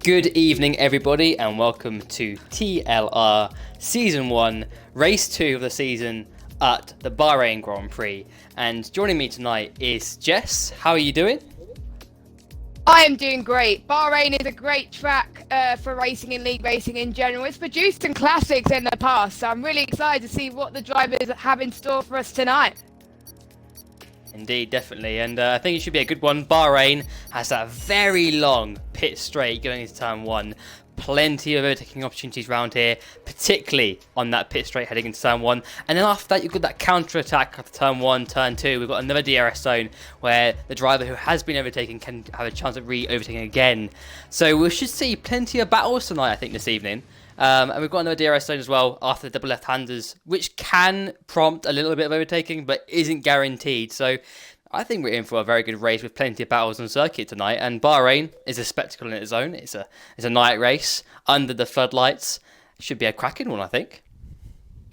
Good evening, everybody, and welcome to TLR Season 1, Race 2 of the season at the Bahrain Grand Prix. And joining me tonight is Jess. How are you doing? I am doing great. Bahrain is a great track for racing and league racing in general. It's produced some classics in the past, so I'm really excited to see what the drivers have in store for us tonight. Indeed, definitely, and I think it should be a good one. Bahrain has that very long pit straight going into turn 1. Plenty of overtaking opportunities around here, particularly on that pit straight heading into turn 1. And then after that, you've got that counter attack after turn 1, turn 2. We've got another DRS zone where the driver who has been overtaken can have a chance of re-overtaking again. So we should see plenty of battles tonight, I think, this evening. And we've got another DRS zone as well after the double left-handers, which can prompt a little bit of overtaking, but isn't guaranteed. So I think we're in for a very good race with plenty of battles on circuit tonight. And Bahrain is a spectacle in its own. It's a night race under the floodlights. It should be a cracking one, I think.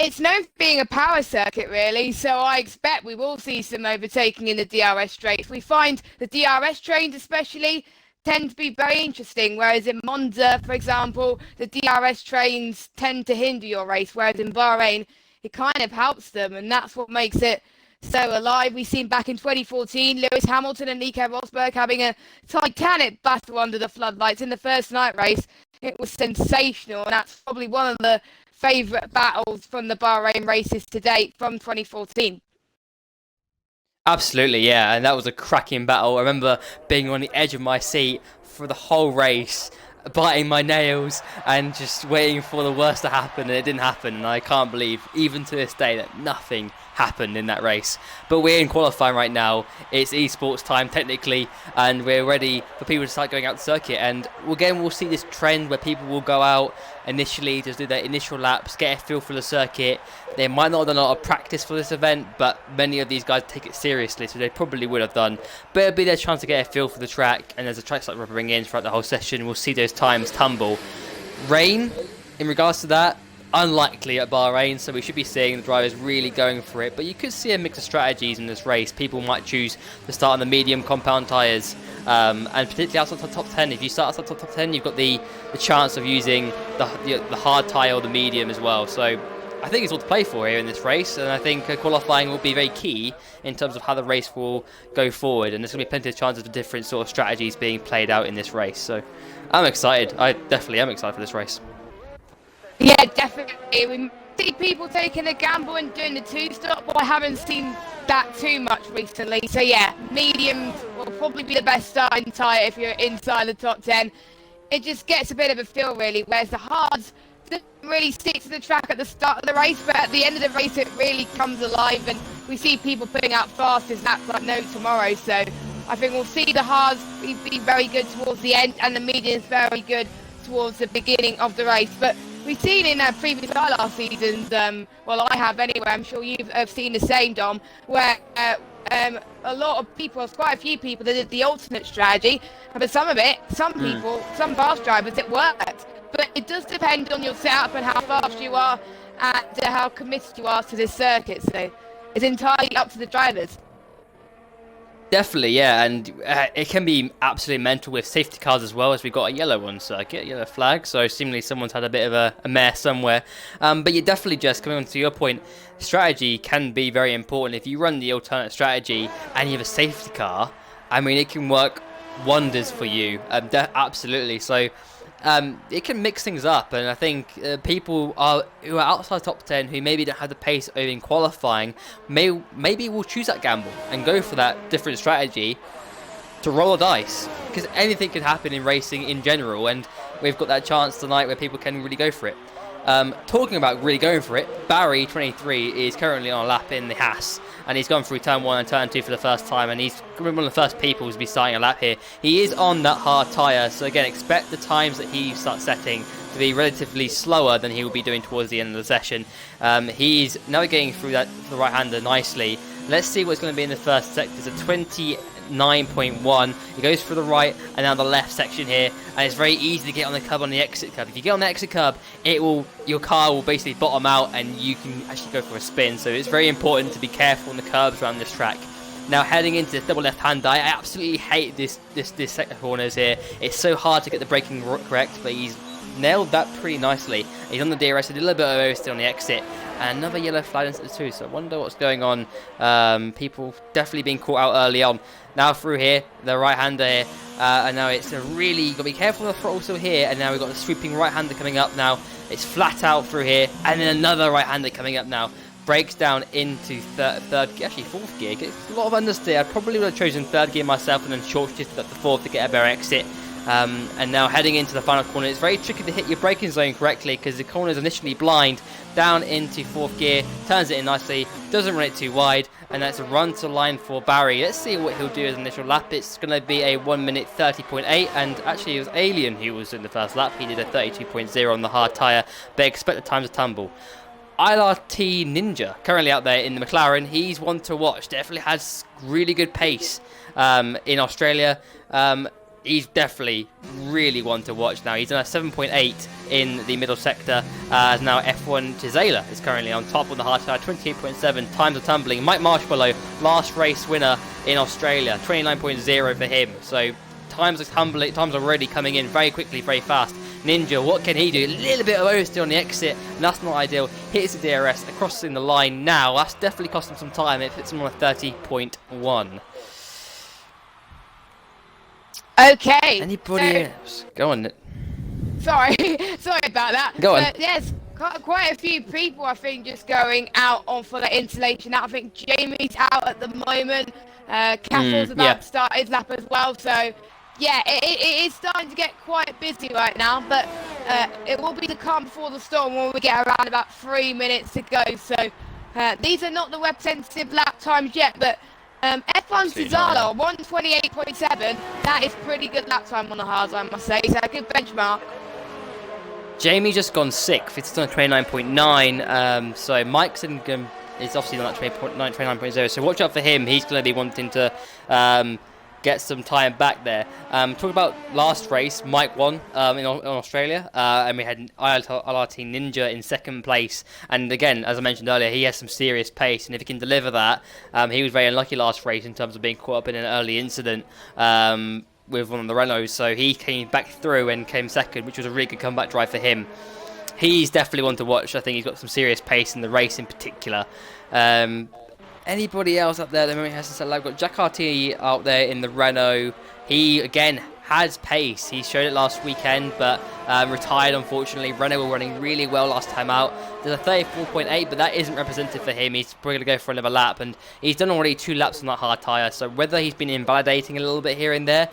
It's known for being a power circuit, really, so I expect we will see some overtaking in the DRS straights. We find the DRS trains especially tend to be very interesting, whereas in Monza, for example, the DRS trains tend to hinder your race, whereas in Bahrain, it kind of helps them, and that's what makes it so alive. We've seen back in 2014, Lewis Hamilton and Nico Rosberg having a titanic battle under the floodlights in the first night race. It was sensational, and that's probably one of the favourite battles from the Bahrain races to date from 2014. Absolutely, yeah, and that was a cracking battle. I remember being on the edge of my seat for the whole race, biting my nails and just waiting for the worst to happen, and it didn't happen. And I can't believe, even to this day, that nothing happened in that race. But we're in qualifying right now. It's esports time technically, and we're ready for people to start going out the circuit. And again, we'll see this trend where people will go out initially, just do their initial laps, get a feel for the circuit. They might not have done a lot of practice for this event, but many of these guys take it seriously, so they probably would have done. But it'll be their chance to get a feel for the track, and as the track starts rubbering in throughout the whole session, we'll see those times tumble. Rain, in regards to that, unlikely at Bahrain, so we should be seeing the drivers really going for it. But you could see a mix of strategies in this race. People might choose to start on the medium compound tyres, and particularly outside the top 10. If you start outside the top 10, you've got the chance of using the hard tyre or the medium as well. So I think it's all to play for here in this race, and I think qualifying will be very key in terms of how the race will go forward, and there's going to be plenty of chances of different sort of strategies being played out in this race. So I'm excited. I definitely am excited for this race. Yeah, definitely. We see people taking a gamble and doing the two-stop, but I haven't seen that too much recently. So yeah, medium will probably be the best starting tyre if you're inside the top 10. It just gets a bit of a feel, really, whereas the hards doesn't really stick to the track at the start of the race, but at the end of the race it really comes alive, and we see people putting out fastest laps like no tomorrow. So I think we'll see the hards be very good towards the end, and the mediums very good towards the beginning of the race. But we've seen in previous TLR seasons, well, I have anyway, I'm sure you've seen the same, Dom, where a lot of people, quite a few people, that did the alternate strategy, but some people, some fast drivers, it worked. But it does depend on your setup and how fast you are and how committed you are to this circuit, so it's entirely up to the drivers. Definitely, yeah, and it can be absolutely mental with safety cars as well, as we got a yellow on circuit, yellow flag, so seemingly someone's had a bit of a mess somewhere. But you're definitely, just coming on to your point, strategy can be very important. If you run the alternate strategy and you have a safety car, I mean, it can work wonders for you, absolutely. So it can mix things up, and I think people who are outside top 10 who maybe don't have the pace in qualifying maybe will choose that gamble and go for that different strategy to roll a dice, because anything can happen in racing in general, and we've got that chance tonight where people can really go for it. Talking about really going for it, Barry 23 is currently on a lap in the Haas, and he's gone through turn 1 and turn 2 for the first time, and he's one of the first people to be starting a lap here. He is on that hard tyre, so again, expect the times that he starts setting to be relatively slower than he will be doing towards the end of the session. He's navigating through that for the right-hander nicely. Let's see what's going to be in the first sector. It's a 29.1. He goes through the right and now the left section here, and it's very easy to get on the curb on the exit curb. If you get on the exit curb, your car will basically bottom out and you can actually go for a spin. So it's very important to be careful on the curbs around this track. Now heading into the double left-hander. I absolutely hate this second corners here. It's so hard to get the braking correct, but he's nailed that pretty nicely. He's on the DRS, a little bit of oversteer on the exit, and another yellow flag into the 2, so I wonder what's going on. People definitely being caught out early on. Now through here, the right-hander here, and now it's a really, got to be careful of the throttle still here, and now we've got the sweeping right-hander coming up now. It's flat out through here, and then another right-hander coming up now. Brakes down into actually fourth gear. It's a lot of understeer. I probably would have chosen third gear myself and then short shifted up to fourth to get a better exit. And now heading into the final corner, it's very tricky to hit your braking zone correctly because the corner is initially blind. Down into fourth gear, turns it in nicely, doesn't run it too wide, and that's a run to line for Barry. Let's see what he'll do as an initial lap. It's going to be a 1 minute 30.8, and actually it was Alien who was in the first lap. He did a 32.0 on the hard tyre, but expect the time to tumble. LRT Ninja, currently out there in the McLaren, he's one to watch. Definitely has really good pace in Australia. He's definitely really one to watch now. He's done a 7.8 in the middle sector. Now F1 Gisela is currently on top on the hard tyre, 28.7. Times are tumbling. Mike Marshmallow, last race winner in Australia, 29.0 for him. So times are tumbling, times are already coming in very quickly, very fast. Ninja, what can he do? A little bit of oversteer on the exit, and that's not ideal. Hits the DRS, crossing the line now. That's definitely cost him some time. It puts him on a 30.1. Okay. Anybody else? Go on. Sorry about that. Go on. But there's quite a few people, I think, just going out on for the insulation. I think Jamie's out at the moment. Cathle's about to start his lap as well. So, yeah, it is starting to get quite busy right now. But it will be the calm before the storm when we get around about 3 minutes to go. So, these are not the representative lap times yet, but F1 Cesaro, 128.7. That is pretty good lap time on the hards, I must say. It's a good benchmark. Jamie just gone 6th. It's on 29.9. So Mike's is obviously on that 29.0. So watch out for him. He's going to be wanting to get some time back there. Talk about last race, Mike won in Australia, and we had LRT Ninja in second place. And again, as I mentioned earlier, he has some serious pace, and if he can deliver that, he was very unlucky last race in terms of being caught up in an early incident with one of the Renaults. So he came back through and came second, which was a really good comeback drive for him. He's definitely one to watch. I think he's got some serious pace in the race in particular. Anybody else up there at the moment has to say, I've got Jack RT out there in the Renault. He, again, has pace. He showed it last weekend, but retired, unfortunately. Renault were running really well last time out. There's a 34.8, but that isn't representative for him. He's probably going to go for another lap, and he's done already 2 laps on that hard tyre. So whether he's been invalidating a little bit here and there,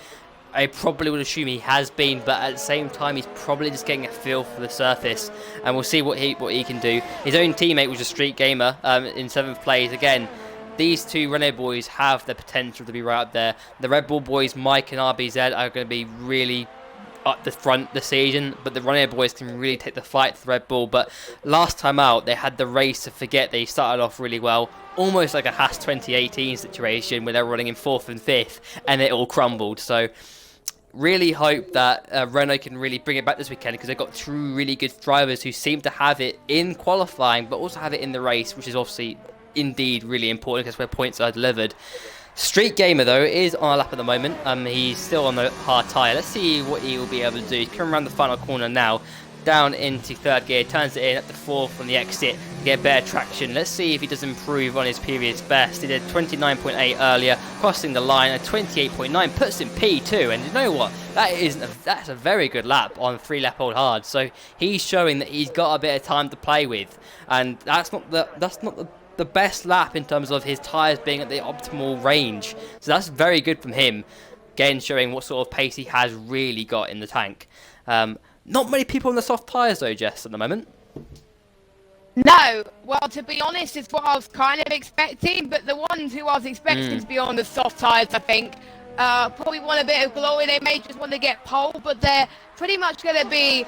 I probably would assume he has been, but at the same time, he's probably just getting a feel for the surface, and we'll see what he can do. His own teammate was a Street Gamer in 7th place. Again, these two Renault boys have the potential to be right up there. The Red Bull boys, Mike and RBZ, are going to be really up the front this season, but the Renault boys can really take the fight to the Red Bull. But last time out, they had the race to forget. They started off really well, almost like a Haas 2018 situation where they were running in 4th and 5th, and it all crumbled. So really hope that Renault can really bring it back this weekend, because they've got 2 really good drivers who seem to have it in qualifying, but also have it in the race, which is obviously indeed really important because where points are delivered. Street Gamer, though, is on a lap at the moment. He's still on the hard tyre. Let's see what he will be able to do. He's coming around the final corner now, down into 3rd gear, turns it in up to 4th from the exit to get better traction. Let's see if he does improve on his previous best. He did 29.8 earlier, crossing the line at 28.9, puts in P2, and you know what? That's a very good lap on 3-lap-old hard. So he's showing that he's got a bit of time to play with, and that's not the best lap in terms of his tyres being at the optimal range. So that's very good from him. Again, showing what sort of pace he has really got in the tank. Not many people on the soft tyres though, Jess, at the moment. No, well, to be honest, it's what I was kind of expecting, but the ones who I was expecting to be on the soft tyres, I think, probably want a bit of glory. They may just want to get pole, but they're pretty much going to be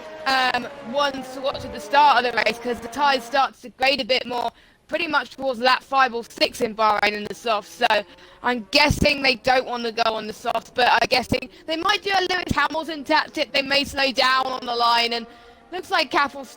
ones to watch at the start of the race, because the tyres start to degrade a bit more pretty much towards lap 5 or 6 in Bahrain in the soft. So I'm guessing they don't want to go on the soft, but I'm guessing they might do a Lewis Hamilton tactic. They may slow down on the line, and looks like Cathal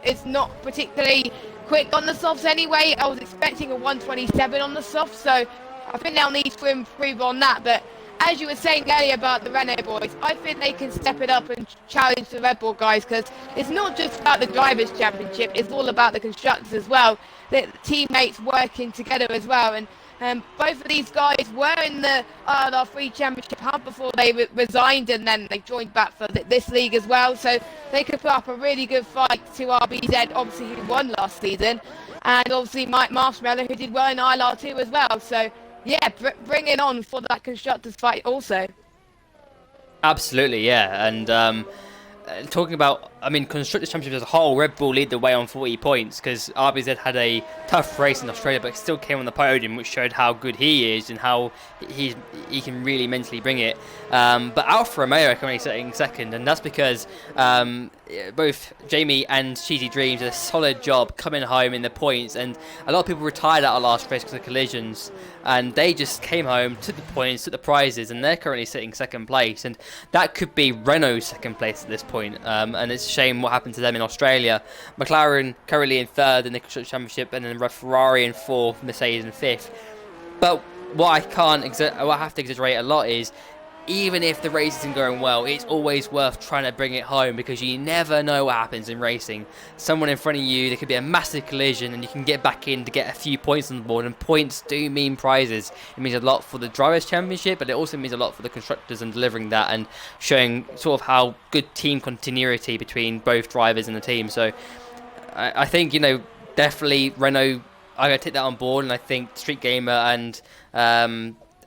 is not particularly quick on the softs anyway. I was expecting a 127 on the soft, so I think they'll need to improve on that. But as you were saying earlier about the Renault boys, I think they can step it up and challenge the Red Bull guys, because it's not just about the Drivers' Championship, it's all about the Constructors as well. The teammates working together as well. And both of these guys were in the TLR Championship hub before they resigned, and then they joined back for this league as well. So they could put up a really good fight to RBZ, obviously, who won last season, and obviously Mike Marshmallow, who did well in ILR2 as well. So yeah, bring it on for that Constructors fight also. Absolutely, yeah. And talking about, I mean, Constructors Championship as a whole, Red Bull lead the way on 40 points because RBZ had a tough race in Australia, but still came on the podium, which showed how good he is and how he can really mentally bring it. But Alfa Romeo are currently sitting second, and that's because both Jamie and Cheesy Dreams did a solid job coming home in the points, and a lot of people retired out of last race because of collisions, and they just came home, took the points, took the prizes, and they're currently sitting second place, and that could be Renault's second place at this point. And it's a shame what happened to them in Australia. McLaren currently in third in the Constructors Championship, and then Ferrari in fourth, Mercedes in fifth. But what I have to exaggerate a lot is, even if the race isn't going well, it's always worth trying to bring it home, because you never know what happens in racing. Someone in front of you, there could be a massive collision, and you can get back in to get a few points on the board, and points do mean prizes. It means a lot for the Drivers' Championship, but it also means a lot for the Constructors and delivering that and showing sort of how good team continuity between both drivers and the team. So I think, definitely Renault, I'm going to take that on board, and I think Street Gamer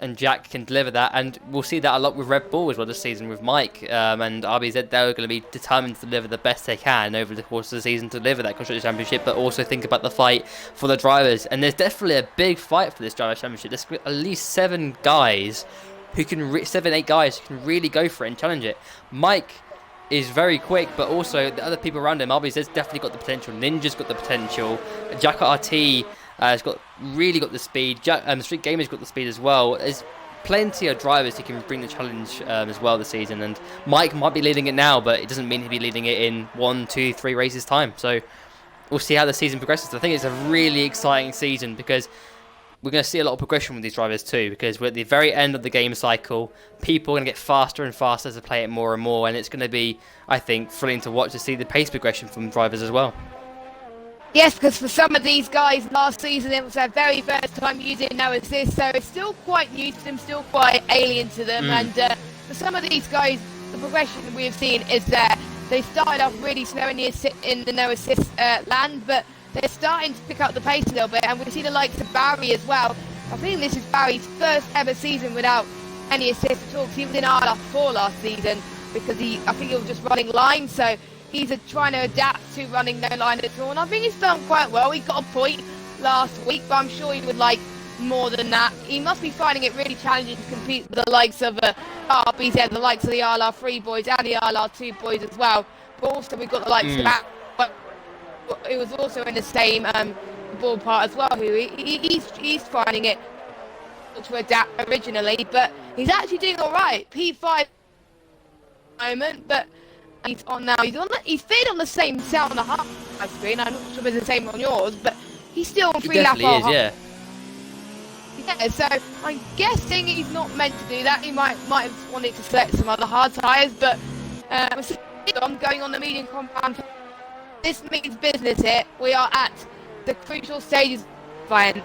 and Jack can deliver that, and we'll see that a lot with Red Bull as well this season with Mike and RBZ. They're going to be determined to deliver the best they can over the course of the season to deliver that Constructors Championship, but also think about the fight for the drivers. And there's definitely a big fight for this Drivers' Championship. There's at least 7 guys who can, 7, 8 guys who can really go for it and challenge it. Mike is very quick, but also the other people around him, RBZ's definitely got the potential. Ninja's got the potential. Jack RT has really got the speed. Street Gamer's got the speed as well. There's plenty of drivers who can bring the challenge as well this season. And Mike might be leading it now, but it doesn't mean he'll be leading it in 1, 2, 3 races time. So we'll see how the season progresses. I think it's a really exciting season because we're going to see a lot of progression with these drivers too, because we're at the very end of the game cycle. People are going to get faster and faster to play it more and more, and it's going to be, I think, thrilling to watch to see the pace progression from drivers as well. Yes, because for some of these guys last season it was their very first time using no assist, so it's still quite new to them, still quite alien to them. And for some of these guys, the progression we have seen is that they started off really slow in the no assist land, but they're starting to pick up the pace a little bit, and we see the likes of Barry as well. I think this is Barry's first ever season without any assists at all, because he was in ILR4 last season because I think he was just running line, so he's trying to adapt to running no line at all, and I think he's done quite well. He got a point last week, but I'm sure he would like more than that. He must be finding it really challenging to compete with the likes of RBZ, the likes of the ILR3 boys and the ILR2 boys as well. But also we've got the likes of that, who was also in the same ballpark as well, who he's finding it to adapt originally, but he's actually doing all right. P5 at the moment, but he's on now. He's stayed on the same 7.5 screen. I'm not sure if it's the same on yours, but he's still on 3 lap. He definitely is, yeah. Yeah, so I'm guessing he's not meant to do that. He might have wanted to select some other hard tyres, but I'm going on the medium compound. This means business here. We are at the crucial stages of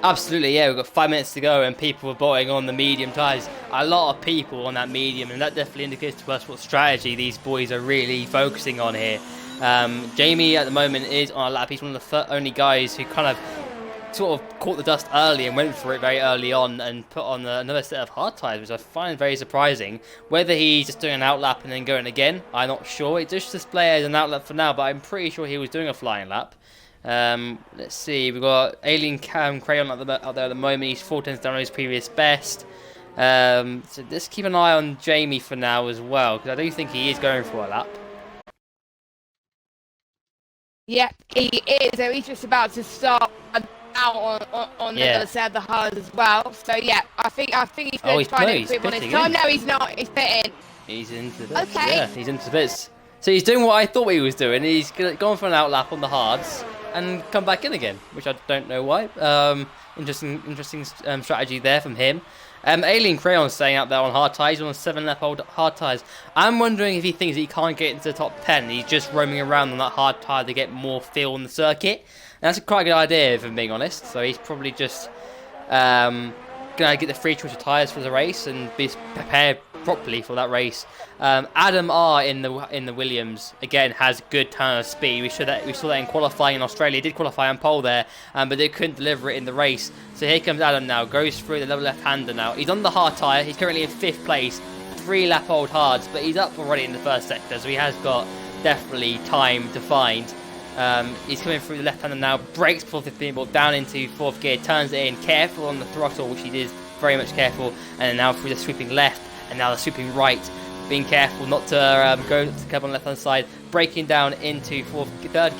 Absolutely, yeah. We've got 5 minutes to go, and people are buying on the medium tyres. A lot of people on that medium, and that definitely indicates to us what strategy these boys are really focusing on here. Jamie at the moment is on a lap. He's one of the only guys who kind of sort of caught the dust early and went for it very early on and put on another set of hard tyres, which I find very surprising. Whether he's just doing an outlap and then going again, I'm not sure. It just displays as an outlap for now, but I'm pretty sure he was doing a flying lap. Let's see, we've got Alien Crayon out there at the moment. He's 4 tenths down on his previous best. So let's keep an eye on Jamie for now as well, because I do think he is going for a lap. Yep, he is. So he's just about to start out on the other side of the hard as well. So yeah, I think he's going to try to quit on his time. No, he's not. He's pitting. He's into this. Okay. Yeah, he's into this. So he's doing what I thought he was doing. He's gone for an outlap on the hards. and come back in again, which I don't know why. Interesting strategy there from him. Alien Crayon staying out there on hard tires, on 7 lap old hard tires. I'm wondering if he thinks he can't get into the top 10. He's just roaming around on that hard tire to get more feel on the circuit. And that's a quite good idea, if I'm being honest. So he's probably just going to get the free choice of tyres for the race and be prepared properly for that race. Adam R in the Williams again has good turn of speed. We saw that in qualifying in Australia. He did qualify on pole there, but they couldn't deliver it in the race. So here comes Adam now, goes through the level left-hander now. He's on the hard tyre. He's currently in 5th place, 3 lap old hards, but he's up already in the first sector, so he has got definitely time to find. He's coming through the left-hander now, brakes before 15 ball down into 4th gear, turns it in, careful on the throttle, which he is very much careful, and now through the sweeping left, and now the sweeping right, being careful not to go to curb on the left-hand side, braking down into 4th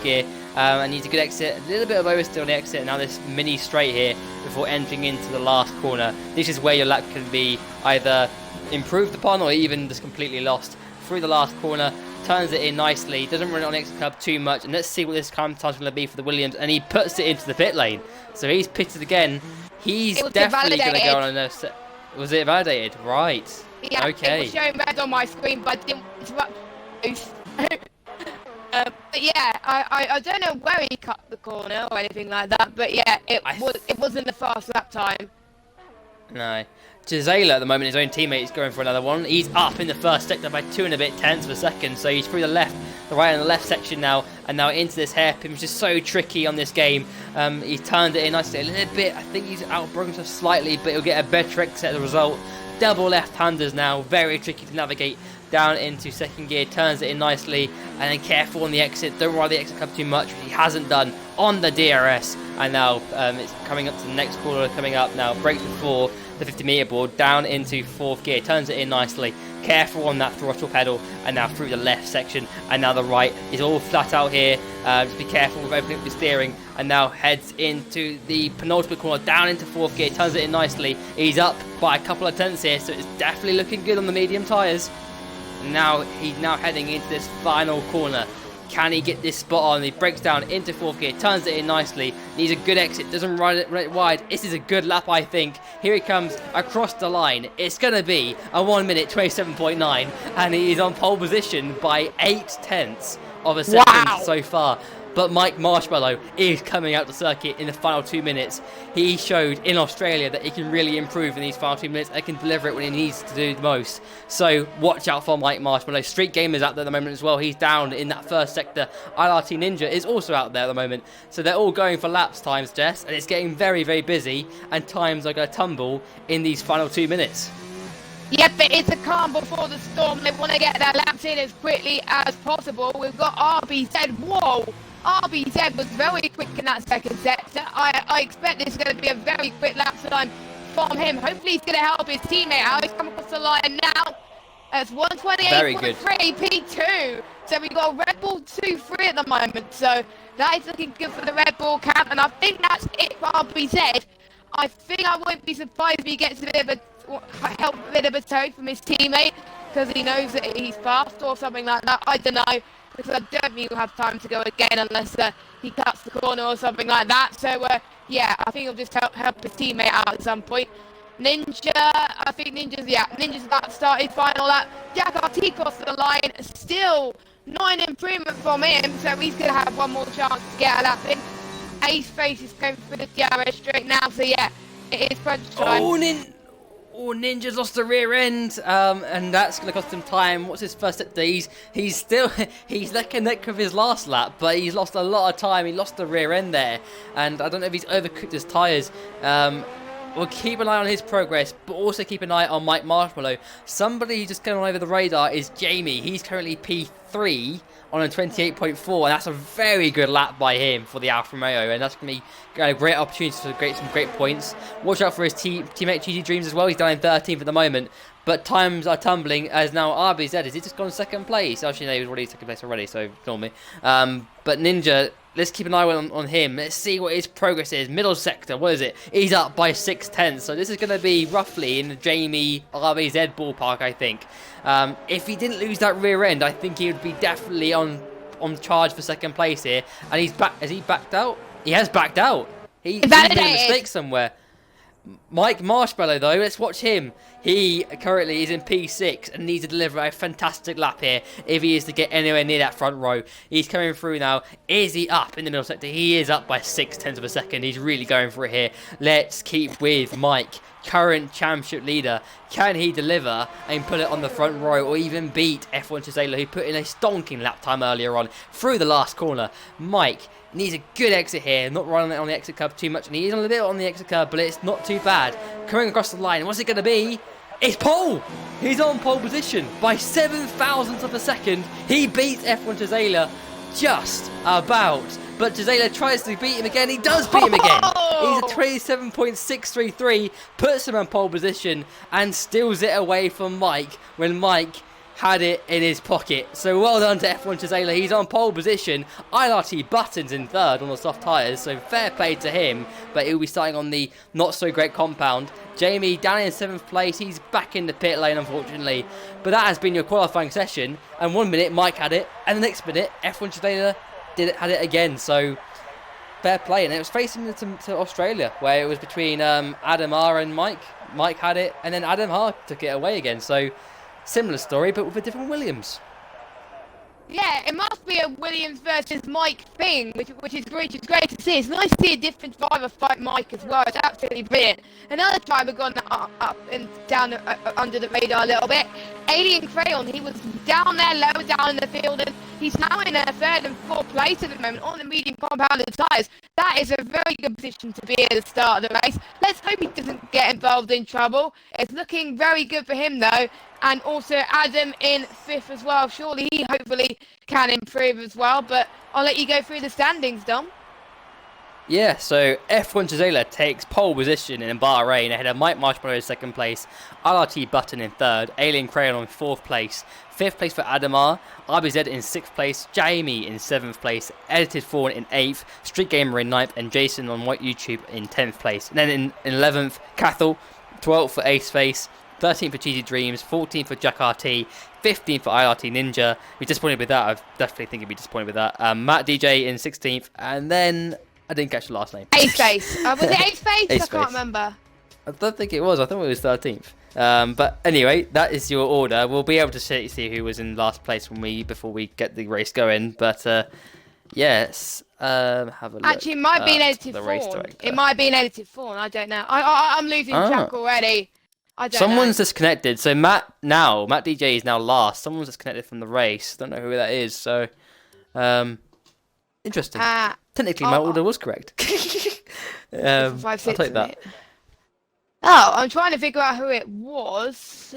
gear, and needs a good exit, a little bit of oversteer on the exit, and now this mini straight here before entering into the last corner. This is where your lap can be either improved upon or even just completely lost. Through the last corner, turns it in nicely, doesn't run it on the exit curb too much, and let's see what this time's going to be for the Williams, and he puts it into the pit lane. So he's pitted again. He's definitely going to go on a set. Was it validated? Right. Yeah, okay. It was showing red on my screen, but I didn't interrupt you. But yeah, I don't know where he cut the corner or anything like that, but yeah, it wasn't the fast lap time. No. Gisela at the moment, his own teammate, is going for another one. He's up in the first sector by 2 and a bit tenths of a second, so he's through the left, the right and the left section now, and now into this hairpin, which is so tricky on this game. He's turned it in nicely a little bit. I think he's outbroken himself slightly, but he'll get a better exit as a result. Double left-handers now, very tricky to navigate down into 2nd gear, turns it in nicely, and then careful on the exit. Don't ride the exit club too much, which he hasn't done on the DRS. And now it's coming up to the next corner, coming up now, brakes before the 50-meter board, down into 4th gear, turns it in nicely, careful on that throttle pedal, and now through the left section, and now the right is all flat out here. Just be careful with opening up the steering, and now heads into the penultimate corner, down into 4th gear, turns it in nicely. He's up by a couple of tenths here, so it's definitely looking good on the medium tyres. Now he's heading into this final corner. Can he get this spot on? He breaks down into 4th gear, turns it in nicely, needs a good exit, doesn't ride it wide. This is a good lap, I think. Here he comes across the line. It's going to be a 1 minute 27.9, and he is on pole position by 8 tenths of a second so far. But Mike Marshmallow is coming out the circuit in the final 2 minutes. He showed in Australia that he can really improve in these final 2 minutes and can deliver it when he needs to do the most. So watch out for Mike Marshmallow. Street Gamer's out there at the moment as well. He's down in that first sector. IRT Ninja is also out there at the moment. So they're all going for laps times, Jess, and it's getting very, very busy, and times are going to tumble in these final 2 minutes. Yep, but it's a calm before the storm. They want to get their laps in as quickly as possible. We've got RBZ. Whoa! RBZ was very quick in that second sector. I expect this is going to be a very quick lap time from him. Hopefully he's going to help his teammate out. He's come across the line now. It's 128.3 P2. So we've got a Red Bull 2-3 at the moment. So that is looking good for the Red Bull camp. And I think that's it for RBZ. I think I won't be surprised if he gets a bit of a tow from his teammate, because he knows that he's fast or something like that. I don't know, because I don't think he'll have time to go again unless he cuts the corner or something like that. So yeah, I think he'll just help his teammate out at some point. Ninja, I think Ninja's about to start his final lap. Jack RT crossed the line, still not an improvement from him, so he's going to have one more chance to get a lap in. Ace Face is going for the DRS straight now, so yeah, it is crunch time. Ninja's lost the rear end, and that's going to cost him time. What's his first sector? He's neck and neck with his last lap, but he's lost a lot of time. He lost the rear end there, and I don't know if he's overcooked his tyres. We'll keep an eye on his progress, but also keep an eye on Mike Marshmallow. Somebody who's just going on over the radar is Jamie. He's currently P3 on a 28.4, and that's a very good lap by him for the Alfa Romeo, and that's going to be a great opportunity for some great points. Watch out for his teammate GG Dreams as well. He's down in 13th at the moment, but times are tumbling as now RBZ. Is he just gone second place? Actually, no, he was already second place already, so ignore me. But Ninja, let's keep an eye on him. Let's see what his progress is. Middle sector, what is it? He's up by 6 tenths, so this is going to be roughly in the Jamie RBZ ballpark, I think. If he didn't lose that rear end, I think he would be definitely on on charge for second place here, and he's back. Has he backed out? He has backed out. He's made a mistake somewhere. Mike Marshmallow, though, let's watch him. He currently is in P6 and needs to deliver a fantastic lap here if he is to get anywhere near that front row. He's coming through now. Is he up in the middle sector? He is up by 0.6 of a second. He's really going for it here. Let's keep with Mike, current championship leader. Can he deliver and put it on the front row or even beat F1 Chisela, who put in a stonking lap time earlier on through the last corner? Mike needs a good exit here, not running it on the exit curb too much, and he is a little bit on the exit curb, but it's not too bad. Coming across the line, what's it going to be? It's pole! He's on pole position by 0.007 of a second. He beats F1 Chisela just about, but Chisela tries to beat him again. He does beat him again. He's a 27.633, puts him on pole position, and steals it away from Mike when Mike had it in his pocket. So well done to F1 Chisela. He's on pole position. ILRT Buttons in third on the soft tyres, so fair play to him, but he'll be starting on the not so great compound. Jamie down in 7th place. He's back in the pit lane, unfortunately, but that has been your qualifying session, and 1 minute Mike had it, and the next minute F1 Chisela had it again. So fair play, and it was facing to Australia, where it was between Adam R and Mike. Mike had it, and then Adam R took it away again. So similar story, but with a different Williams. Yeah, it must be a Williams versus Mike thing, which is great to see. It's nice to see a different driver fight Mike as well. It's absolutely brilliant. Another driver gone up and down under the radar a little bit. Alien Crayon, he was down there, low down in the field, and he's now in a third and fourth place at the moment on the medium compounded tyres. That is a very good position to be at the start of the race. Let's hope he doesn't get involved in trouble. It's looking very good for him though. And also Adam in 5th as well. Surely he hopefully can improve as well. But I'll let you go through the standings, Dom. Yeah, so F1 Chisela takes pole position in Bahrain ahead of Mike Marshmallow in 2nd place, ILRT Button in 3rd, Alien Crayon in 4th place, 5th place for Adamar, RBZ in 6th place, Jamie in 7th place, Edited Fawn in 8th, Street Gamer in 9th, and Jason on White YouTube in 10th place. And then in 11th, Cathal, 12th for Ace Face, 13th for Cheesy Dreams, 14th for Jack RT, 15th for IRT Ninja. We're disappointed with that. I definitely think he'd be disappointed with that. Matt DJ in 16th, and then I didn't catch the last name. Ace Face. Was it Ace Face? Ace I can't Face. remember. I don't think it was. I thought it was 13th. But anyway, that is your order. We'll be able to see who was in last place before we get the race going. But yes, have a look. Actually, it might be an edited form. It might be an edited form. I don't know. I'm losing track already. I don't Someone's know. disconnected. So Matt DJ is now last. Someone's disconnected from the race. Don't know who that is. So, interesting. Technically, my order was correct. I'll take that. Oh, I'm trying to figure out who it was.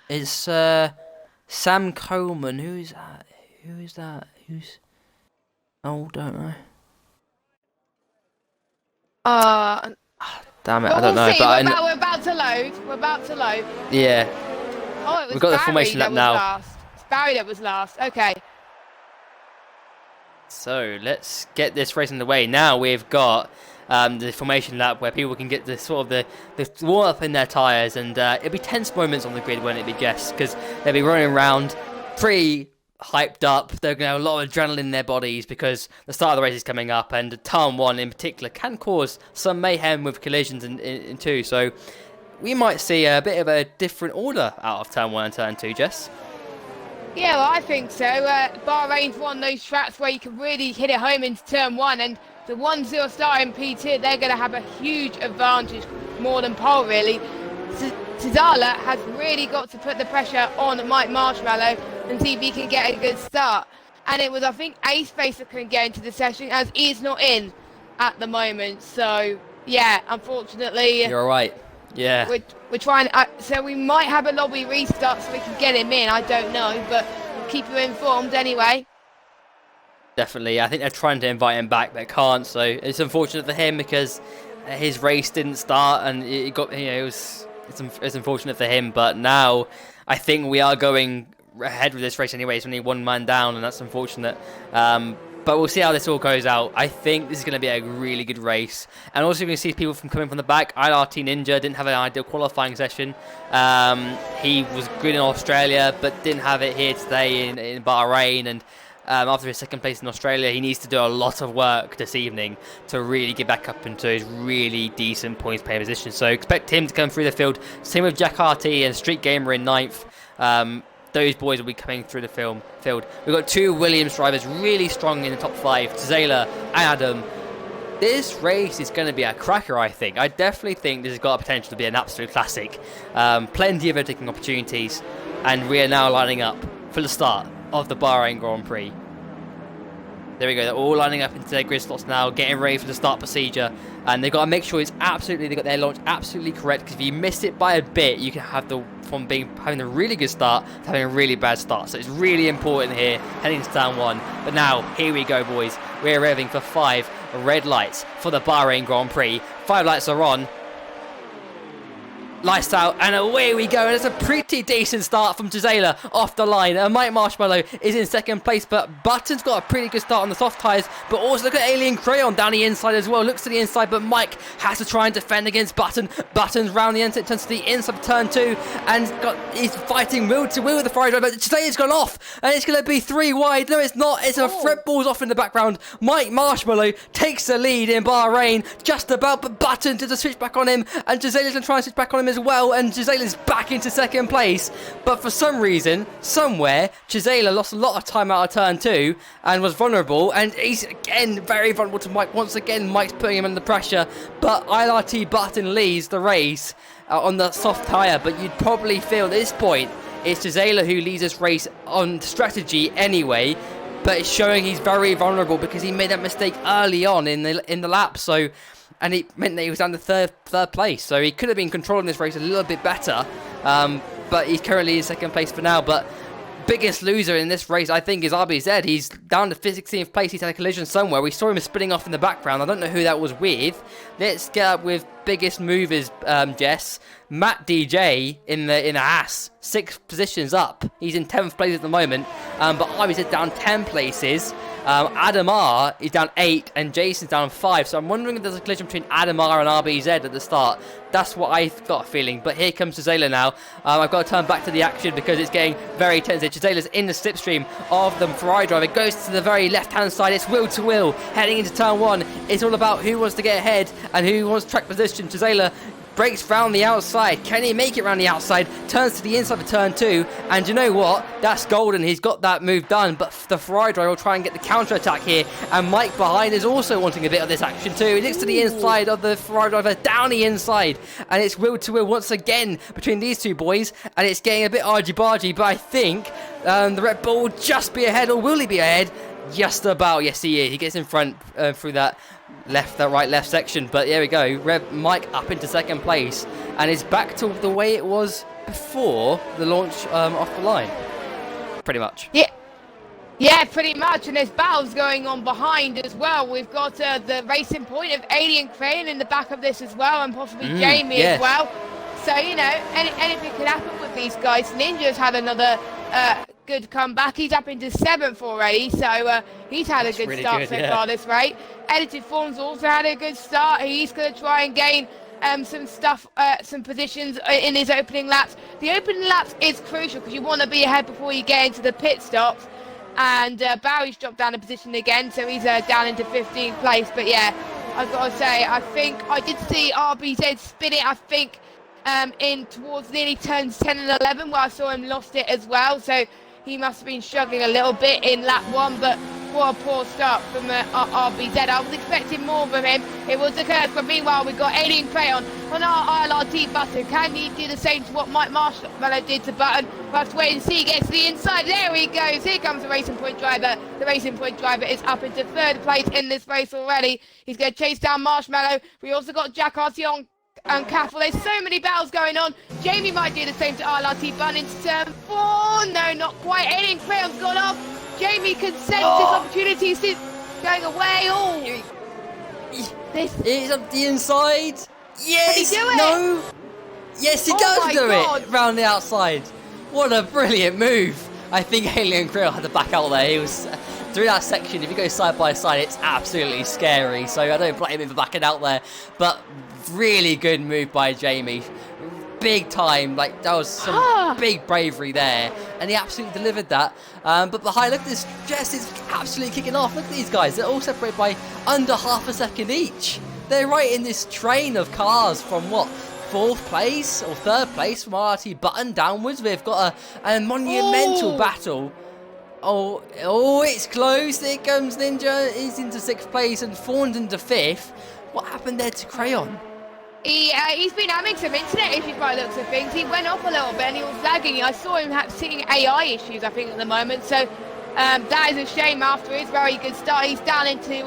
It's Sam Coleman. Who's that? Oh, don't know. Damn it, I don't know. See. But we're about to load. Yeah. Oh, it was We've got the Barry formation that up was now. last. It's Barry that was last. Okay. So let's get this race underway. Now we've got the formation lap where people can get the sort of the warm up in their tyres, and it'll be tense moments on the grid, won't it be, Jess? Because they'll be running around pretty hyped up. They're going to have a lot of adrenaline in their bodies because the start of the race is coming up, and turn 1 in particular can cause some mayhem with collisions in 2. So we might see a bit of a different order out of turn 1 and turn 2, Jess. Yeah, well, I think so. Bahrain's one of those tracks where you can really hit it home into turn 1, and the 1-0 start in P2, they're going to have a huge advantage, more than pole, really. Chisela has really got to put the pressure on Mike Marshmallow and see if he can get a good start. And it was, I think, Ace Face that couldn't get into the session, as he's not in at the moment. So, yeah, unfortunately... You're right. Yeah. We're trying... so we might have a lobby restart so we can get him in. I don't know, but we'll keep you informed anyway. Definitely. I think they're trying to invite him back, but can't. So it's unfortunate for him because his race didn't start, and it got... It's unfortunate for him, but now I think we are going ahead with this race anyway. It's only one man down, and that's unfortunate. But we'll see how this all goes out. I think this is going to be a really good race. And also you're going to see people coming from the back. ILRT Ninja didn't have an ideal qualifying session. He was good in Australia, but didn't have it here today in Bahrain. And after his second place in Australia, he needs to do a lot of work this evening to really get back up into his really decent points playing position. So expect him to come through the field. Same with Jack RT and Street Gamer in 9th. Those boys will be coming through the field. We've got 2 Williams drivers really strong in the top 5, Zayla and Adam. This race is going to be a cracker, I think. I definitely think this has got a potential to be an absolute classic. Plenty of overtaking opportunities, and we are now lining up for the start of the Bahrain Grand Prix. There we go, they're all lining up into their grid slots now, getting ready for the start procedure. And they've got to make sure they've got their launch absolutely correct, because if you miss it by a bit, you can have having a really good start to having a really bad start. So it's really important here, heading to turn 1. But now, here we go, boys. We're revving for 5 red lights for the Bahrain Grand Prix. 5 lights are on. Lights out, and away we go. And it's a pretty decent start from Gisela off the line. Mike Marshmallow is in second place, but Button's got a pretty good start on the soft tyres. But also look at Alien Crayon down the inside as well. Looks to the inside, but Mike has to try and defend against Button. Button's round the inside, turns to the inside of turn 2, and he's fighting wheel to wheel with the Ferrari driver. Gisela's gone off, and it's going to be 3 wide. No, it's not. It's a Fred Balls off in the background. Mike Marshmallow takes the lead in Bahrain, just about, but Button does a switch back on him, and Gisela's going to try and switch back on him as well, and Gisela's back into second place. But for some reason, somewhere, Gisela lost a lot of time out of turn 2 and was vulnerable, and he's again very vulnerable to Mike. Once again, Mike's putting him under pressure, but ILRT Button leads the race on the soft tyre. But you'd probably feel at this point it's Gisela who leads this race on strategy anyway, but it's showing he's very vulnerable because he made that mistake early on in the lap. So, and it meant that he was down to third place. So he could have been controlling this race a little bit better. But he's currently in second place for now. But biggest loser in this race, I think, is RBZ. He's down to 16th place. He's had a collision somewhere. We saw him spinning off in the background. I don't know who that was with. Let's get up with biggest movers, Jess. Matt DJ in the Haas, 6 positions up. He's in 10th place at the moment. But RBZ down 10 places. Adam R is down 8 and Jason's down 5. So I'm wondering if there's a collision between Adam R and RBZ at the start. That's what I got a feeling. But here comes Gisela now. I've got to turn back to the action because it's getting very tense. Gisela's in the slipstream of the Ferrari driver. It goes to the very left-hand side. It's wheel to wheel heading into turn 1. It's all about who wants to get ahead and who wants track position. Gisela breaks round the outside. Can he make it round the outside? Turns to the inside of turn 2. And you know what? That's golden. He's got that move done. But the Ferrari driver will try and get the counter-attack here. And Mike behind is also wanting a bit of this action too. He looks to the inside of the Ferrari driver, down the inside. And it's wheel to wheel once again between these two boys. And it's getting a bit argy-bargy. But I think the Red Bull will just be ahead. Or will he be ahead? Just about. Yes, he is. He gets in front through that right left section. But there we go. Mike up into second place, and it's back to the way it was before the launch off the line, pretty much. Yeah, pretty much. And there's battles going on behind as well. We've got the racing point of Alien Crane in the back of this as well, and possibly Jamie as well. So, you know, anything could happen with these guys. Ninja's had another good comeback. He's up into 7th already, so he's had a good really start good, so far this race. Edited Forms also had a good start. He's going to try and gain some positions in his opening laps. The opening laps is crucial because you want to be ahead before you get into the pit stops. And Barry's dropped down a position again, so he's down into 15th place. But yeah, I've got to say, I think I did see RBZ spin it, I think, in towards nearly turns 10 and 11, where I saw him lost it as well. So he must have been struggling a little bit in lap 1, but what a poor start from RBZ. I was expecting more from him. It was the curse, but meanwhile we've got Alien Crayon on our ILRT Button. Can he do the same to what Mike Marshmallow did to Button? We'll have to wait and see. He gets to the inside. There he goes. Here comes the Racing Point driver. The Racing Point driver is up into 3rd place in this race already. He's going to chase down Marshmallow. We also got Jack Artion and Caffel. There's so many battles going on. Jamie might do the same to ILRT Button into turn 4. No, not quite. Alien Crayon's gone off. Jamie can sense this opportunity going away. Oh, this is up the inside. Yes. Can he do it? No. Yes, he does do it round the outside. What a brilliant move. I think Alien Crayon had to back out there. He was through that section, if you go side by side, it's absolutely scary. So I don't blame him for backing out there. But really good move by Jamie. Big time, like that was some big bravery there, and he absolutely delivered that. But behind, look at this, Jess is absolutely kicking off. Look at these guys, they're all separated by under half a second each. They're right in this train of cars from what, 4th place or 3rd place from RT Button downwards. We've got a monumental battle. Oh, it's close. Here comes Ninja. He's into 6th place and Fawn's into 5th. What happened there to Crayon? He's been having some internet issues by the looks of things. He went off a little bit and he was lagging. I saw him seeing AI issues, I think, at the moment. So that is a shame after his very good start. He's down into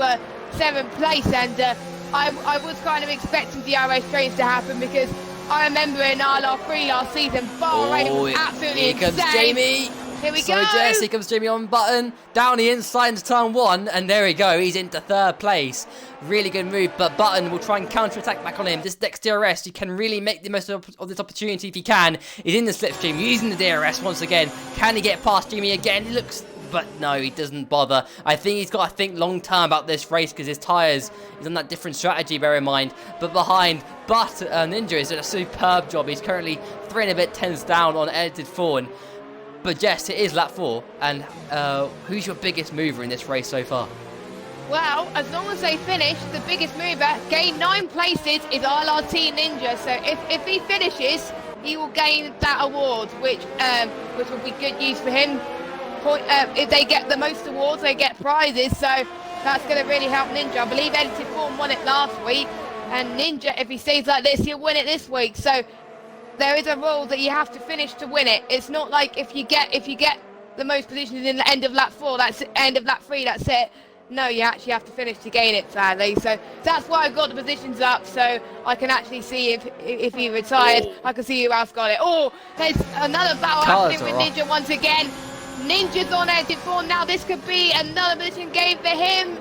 7th place, and I was kind of expecting DRS trains to happen because I remember in TLR3 last season, Bahrain was absolutely insane. Here comes Jamie. Here we So go. Jess, here comes Jamie on Button, down the inside into turn 1, and there we go, he's into 3rd place. Really good move, but Button will try and counter-attack back on him. This next DRS, you can really make the most of this opportunity if he can. He's in the slipstream, using the DRS once again. Can he get past Jamie again? He looks... But no, he doesn't bother. I think he's got to think long term about this race because his tyres, he's on that different strategy, bear in mind. But behind, Ninja is doing a superb job. He's currently 3 and a bit tenths down on edited Fawn. But Jess, it is lap 4, and who's your biggest mover in this race so far? Well, as long as they finish, the biggest mover, gain 9 places, is RLT Ninja. So if he finishes, he will gain that award, which will be good news for him. If they get the most awards, they get prizes. So that's going to really help Ninja. I believe Edited Form won it last week, and Ninja, if he stays like this, he'll win it this week. So there is a rule that you have to finish to win it. It's not like if you get the most positions in the end of lap 4, that's end of lap 3, that's it. No, you actually have to finish to gain it, sadly. So that's why I've got the positions up, so I can actually see if he retired. I can see who else got it. Oh, there's another battle happening with Ninja once again. Ninja's on edited form now. This could be another position game for him.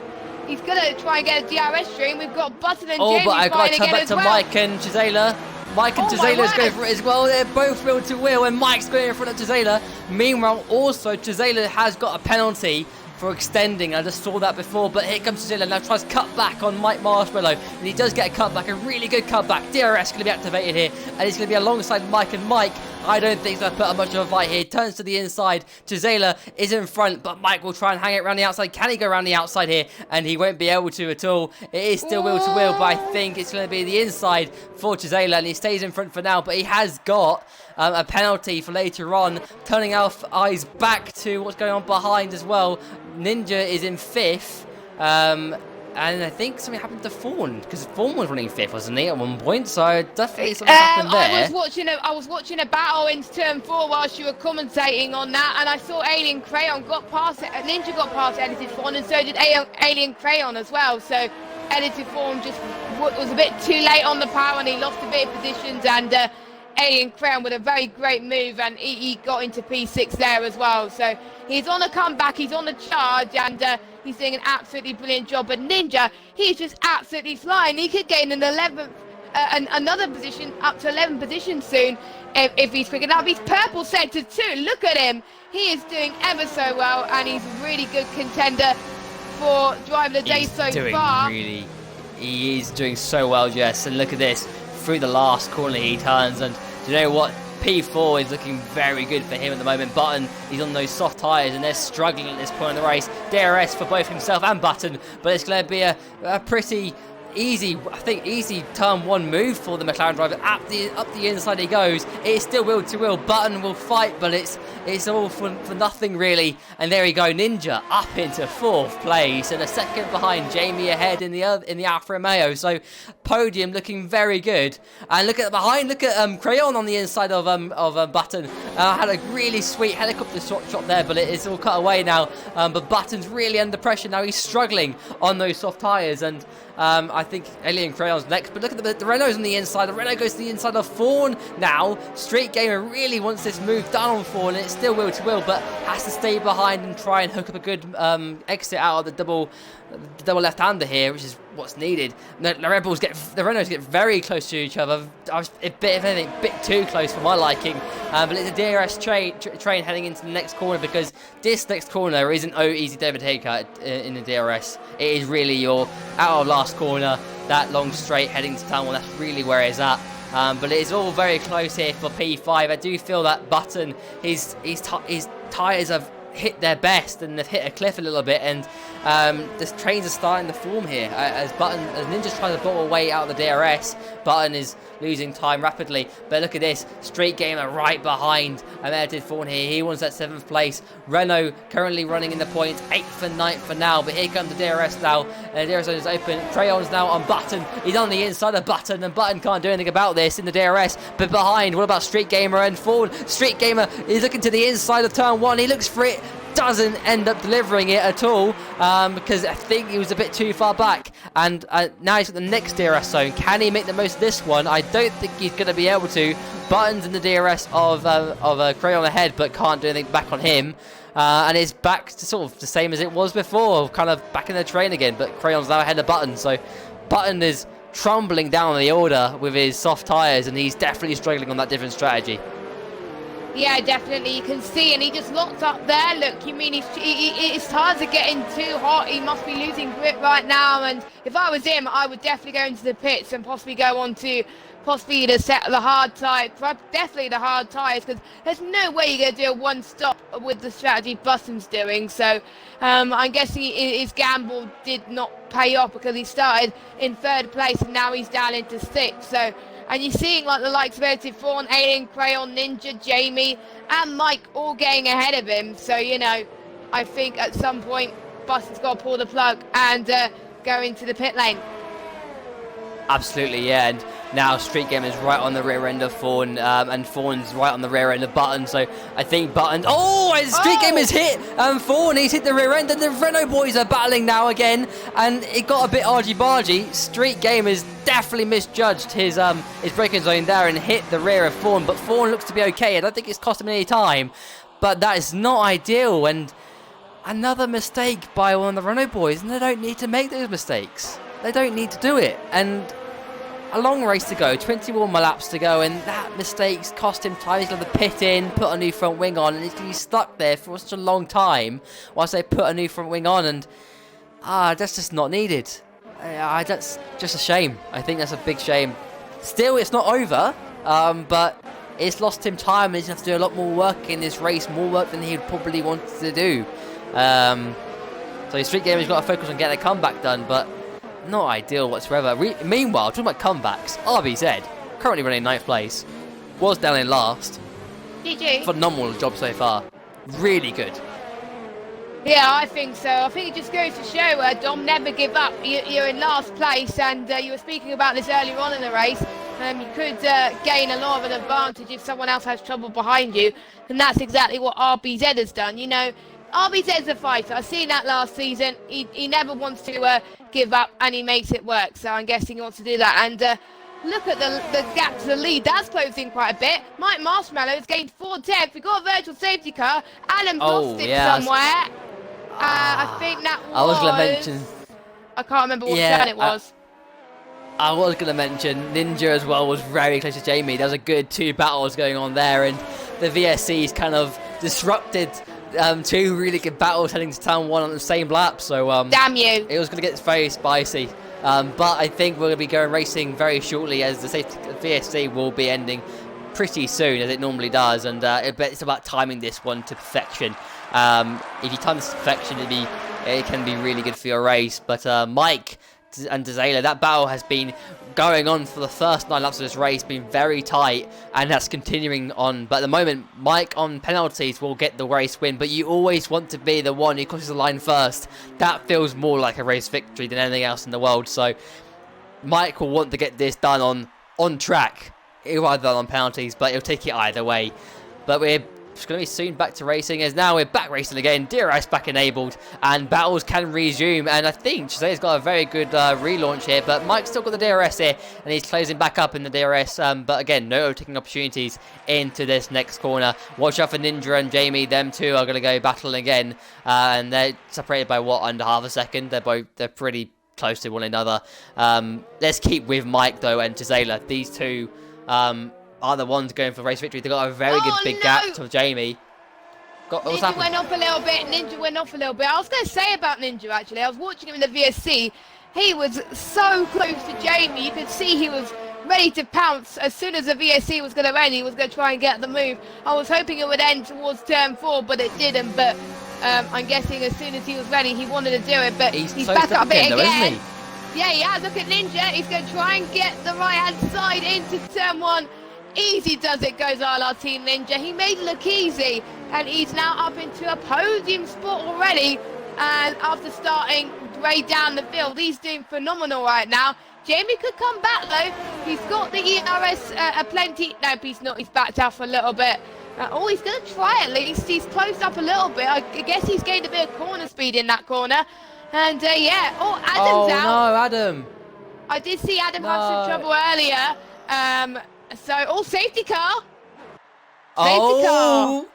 He's going to try and get a DRS stream. We've got Button and Jamie but I got to fighting turn back to Mike and Gisela. Mike and Gisela's going for it as well. They're both wheel to wheel, and Mike's going in front of Gisela. Meanwhile, also, Gisela has got a penalty for extending. I just saw that before, but here comes Gisela now, tries to cut back on Mike Marshmallow, and he does get a cutback, a really good cutback. DRS going to be activated here, and he's going to be alongside Mike, and Mike, I don't think he's going to put up much of a fight here. Turns to the inside. Gisela is in front, but Mike will try and hang it around the outside. Can he go around the outside here? And he won't be able to at all. It is still wheel to wheel, but I think it's going to be the inside for Gisela, and he stays in front for now, but he has got a penalty for later on, turning our eyes back to what's going on behind as well. Ninja is in 5th, and I think something happened to Fawn, because Fawn was running 5th, wasn't he, at one point, so definitely something happened there. I was watching a battle in turn 4 whilst you were commentating on that, and I saw Alien Crayon got past it. Ninja got past Edited Fawn, and so did Alien Crayon as well, so Edited Fawn just was a bit too late on the power, and he lost a bit of positions, and Alien Crayon with a very great move, and he got into P6 there as well. So he's on a comeback, he's on a charge, and he's doing an absolutely brilliant job. But Ninja, he's just absolutely flying. He could gain an 11th, another position, up to 11 positions soon if he's quick enough. He's purple sector too. Look at him. He is doing ever so well, and he's a really good contender for Driver of the Day so far. He is doing so well, Jess. And look at this. Through the last corner he turns, and you know what? P4 is looking very good for him at the moment. Button, he's on those soft tyres, and they're struggling at this point in the race. DRS for both himself and Button, but it's going to be a pretty easy, easy turn 1 move for the McLaren driver. Up the inside he goes. It's still wheel to wheel. Button will fight, but it's all for nothing really. And there we go, Ninja up into 4th place, and a second behind. Jamie ahead in the Alfa Romeo. So podium looking very good. And look at behind. Look at Crayon on the inside of Button. Had a really sweet helicopter shot there, but it is all cut away now. But Button's really under pressure now. He's struggling on those soft tyres, and I think Alien Crayon's next, but look at the Renault's on the inside. The Renault goes to the inside of Fawn now. Street Gamer really wants this move done on Fawn, and it's still wheel to wheel, but has to stay behind and try and hook up a good exit out of the the double left-hander here, which is what's needed. The Renaults get very close to each other. I was a bit, if anything, a bit too close for my liking. But it's a DRS train heading into the next corner, because this next corner isn't easy to overtake in the DRS. It is really your out of last corner, that long straight heading to turn 1. That's really where it's at. But it's all very close here for P5. I do feel that Button, his tyres have hit their best and they've hit a cliff a little bit, and the trains are starting to form here as Ninja's trying to bottle away out of the DRS. Button is losing time rapidly, but look at this, Street Gamer right behind Unmerited Fawn here. He wants that 7th place. Renault currently running in the points, 8th and 9th for now, but here comes the DRS now, and the DRS is open. Crayon's now on Button, he's on the inside of Button, and Button can't do anything about this in the DRS. But behind, what about Street Gamer and Fawn? Street Gamer is looking to the inside of turn 1, he looks for it, doesn't end up delivering it at all, because I think he was a bit too far back. And now he's got the next DRS zone. Can he make the most of this one? I don't think he's going to be able to. Button's in the DRS of Crayon ahead, but can't do anything back on him. And it's back to sort of the same as it was before, kind of back in the train again, but Crayon's now ahead of Button. So Button is trundling down the order with his soft tyres, and he's definitely struggling on that different strategy. Yeah, definitely. You can see, and he just locked up there. Look, you mean his tyres are getting too hot. He must be losing grip right now. And if I was him, I would definitely go into the pits and possibly go on to the set of the hard tyres, definitely the hard tyres, because there's no way you're going to do a one stop with the strategy Button's doing. So I'm guessing his gamble did not pay off, because he started in 3rd place and now he's down into 6th. So. And you're seeing like the likes of Edited Fawn, Alien, Crayon, Ninja, Jamie, and Mike all getting ahead of him. So, you know, I think at some point, Button's got to pull the plug and go into the pit lane. Absolutely, yeah. And now Street Gamer is right on the rear end of Fawn, and Fawn's right on the rear end of Button. So I think Button... Oh, and Street Gamer's hit Fawn. He's hit the rear end, and the Renault boys are battling now again. And it got a bit argy-bargy. Street Gamer's definitely misjudged his braking zone there and hit the rear of Fawn. But Fawn looks to be okay. I don't think it's cost him any time. But that is not ideal. And another mistake by one of the Renault boys. And they don't need to make those mistakes. They don't need to do it. And a long race to go, 21 laps to go, and that mistake's cost him time. He's got to pit in, put a new front wing on, and he's going to be stuck there for such a long time whilst they put a new front wing on, and that's just not needed. That's just a shame. I think that's a big shame. Still, it's not over, but it's lost him time, and he's going to have to do a lot more work in this race, more work than he probably wanted to do. So Street Gamer's got to focus on getting a comeback done, but not ideal whatsoever. Meanwhile, talking about comebacks, RBZ, currently running 9th place, was down in last. GG. Phenomenal job so far. Really good. Yeah, I think so. I think it just goes to show, Dom, never give up. You're in last place, and you were speaking about this earlier on in the race. You could gain a lot of an advantage if someone else has trouble behind you, and that's exactly what RBZ has done. You know, RBZ's a fighter. I've seen that last season. He never wants to give up, and he makes it work. So I'm guessing he wants to do that. And look at the gap to the lead. That's closing quite a bit. Mike Marshmallow has gained 4/10. We got a virtual safety car. Alan lost it somewhere. I think that was... I was going to mention... I can't remember what turn it was. I was going to mention Ninja as well was very close to Jamie. There was a good 2 battles going on there, and the VSC's kind of disrupted 2 really good battles heading to turn 1 on the same lap. So damn you! It was going to get very spicy. But I think we're going to be going racing very shortly, as the VSC will be ending pretty soon, as it normally does, and it's about timing this one to perfection. If you time this to perfection, it can be really good for your race. But Mike and Dzela, that battle has been going on for the first 9 laps of this race, been very tight, and that's continuing on. But at the moment, Mike on penalties will get the race win, but you always want to be the one who crosses the line first. That feels more like a race victory than anything else in the world. So Mike will want to get this done on track. He'll either done on penalties, but he'll take it either way. But we're It's going to be soon back to racing, as now we're back racing again. DRS back enabled, and battles can resume. And I think Jose's got a very good relaunch here, but Mike's still got the DRS here, and he's closing back up in the DRS. But again, no overtaking opportunities into this next corner. Watch out for Ninja and Jamie. Them two are going to go battling again, and they're separated by what, under half a second. They're pretty close to one another. Let's keep with Mike though and Gisela. These two are the ones going for race victory. They've got a very good big gap to Jamie. Ninja went off a little bit. I was going to say about Ninja, actually. I was watching him in the VSC. He was so close to Jamie. You could see he was ready to pounce. As soon as the VSC was going to end, he was going to try and get the move. I was hoping it would end towards turn 4, but it didn't. But I'm guessing as soon as he was ready, he wanted to do it. But he's back up it again. Yeah, he has. Look at Ninja. He's going to try and get the right-hand side into turn 1. Easy does it, goes our Team Ninja. He made it look easy, and he's now up into a podium spot already. And after starting way down the field, he's doing phenomenal right now. Jamie could come back though. He's got the ERS plenty. No, he's not. He's backed out for a little bit. He's going to try at least. He's closed up a little bit. I guess he's gained a bit of corner speed in that corner. And yeah. Oh, Adam's out. Oh no, Adam. I did see Adam have some trouble earlier. So, safety car. Safety car.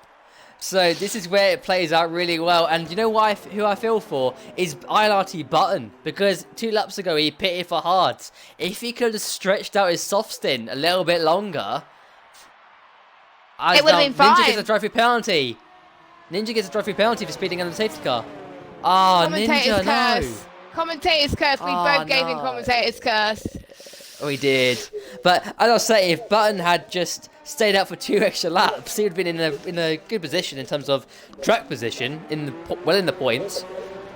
So this is where it plays out really well. And you know what who I feel for is ILRT Button. Because 2 laps ago he pitted for hards. If he could have stretched out his soft stint a little bit longer, it would have been fine. Ninja gets a drive-through penalty. Ninja gets a drive-through penalty for speeding under the safety car. Ah, Ninja, no. Commentator's curse. We both gave him commentator's curse. We did, but as I was saying, if Button had just stayed out for 2 extra laps, he would have been in a good position in terms of track position, in the points,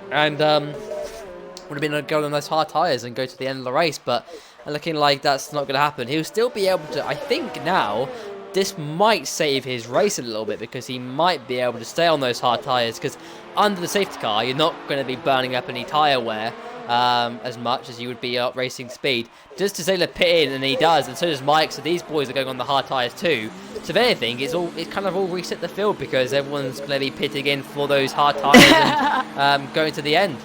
and would have been able to go on those hard tyres and go to the end of the race. But looking like that's not going to happen. He'll still be able to. I think now this might save his race a little bit, because he might be able to stay on those hard tyres. Because under the safety car, you're not going to be burning up any tyre wear as much as you would be at racing speed. Does Gisela pit in, and he does, and so does Mike, so these boys are going on the hard tyres too. So if anything, it's kind of all reset the field, because everyone's going to be pitting in for those hard tyres and going to the end.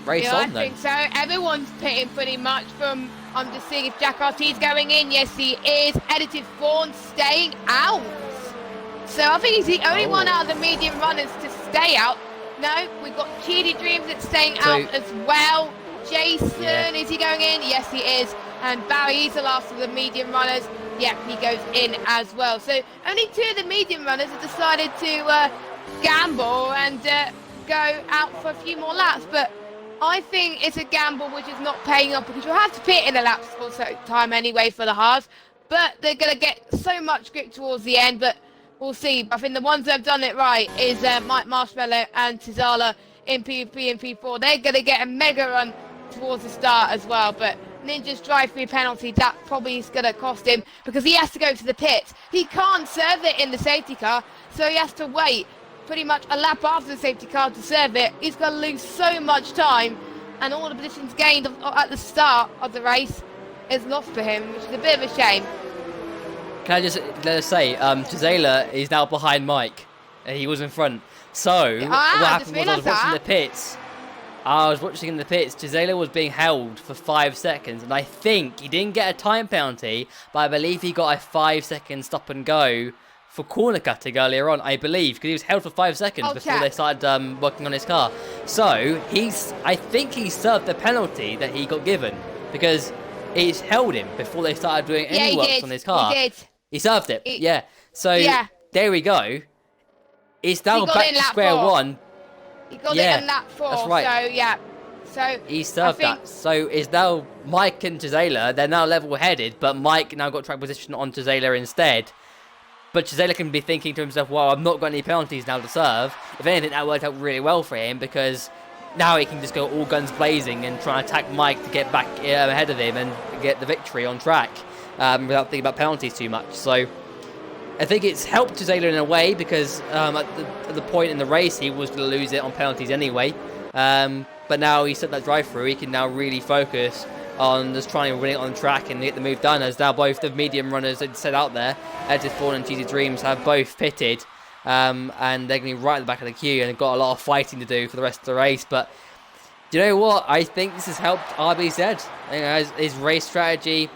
Race on then. I think so. Everyone's pitting pretty much from... I'm just seeing if Jack RT is going in. Yes, he is. Edited Fawn staying out. So I think he's the only one out of the medium runners to stay out. No, we've got Cheaty Dreams that's staying out as well. Jason, is he going in? Yes, he is. And Barry, he's the last of the medium runners. Yep, he goes in as well. So only 2 of the medium runners have decided to gamble and go out for a few more laps. But I think it's a gamble which is not paying off, because you'll have to pit in a lap or so time anyway for the halves. But they're going to get so much grip towards the end. But we'll see. I think the ones that have done it right is Mike Marshmallow and Tizala in PvP and P4. They're going to get a mega run towards the start as well. But Ninja's drive-through penalty, that probably is going to cost him, because he has to go to the pits. He can't serve it in the safety car, so he has to wait pretty much a lap after the safety car to serve it. He's going to lose so much time, and all the positions gained at the start of the race is lost for him, which is a bit of a shame. Can I just let us say, Gisela is now behind Mike. He was in front. So, what happened was I was watching the pits. I was watching in the pits. Gisela was being held for 5 seconds, and I think he didn't get a time penalty, but I believe he got a 5-second stop and go for corner cutting earlier on, I believe, because he was held for 5 seconds before they started working on his car. So, I think he served the penalty that he got given, because it's held him before they started doing any work on his car. He did. He served it. So, there we go. It's now back to square 1. He got it in lap 4. That's right. So he served that. So it's now Mike and Gisela. They're now level-headed, but Mike now got track position on Gisela instead. But Gisela can be thinking to himself, well, I've not got any penalties now to serve. If anything, that worked out really well for him, because now he can just go all guns blazing and try and attack Mike to get back ahead of him and get the victory on track without thinking about penalties too much. So I think it's helped Gisela in a way, because at the point in the race he was going to lose it on penalties anyway. But now he's set that drive through, he can now really focus on just trying to win it on track and get the move done, as now both the medium runners that set out there, Edith Fawn and GT Dreams, have both pitted, and they're going to be right at the back of the queue and have got a lot of fighting to do for the rest of the race. But do you know what? I think this has helped RBZ. You know, his race strategy,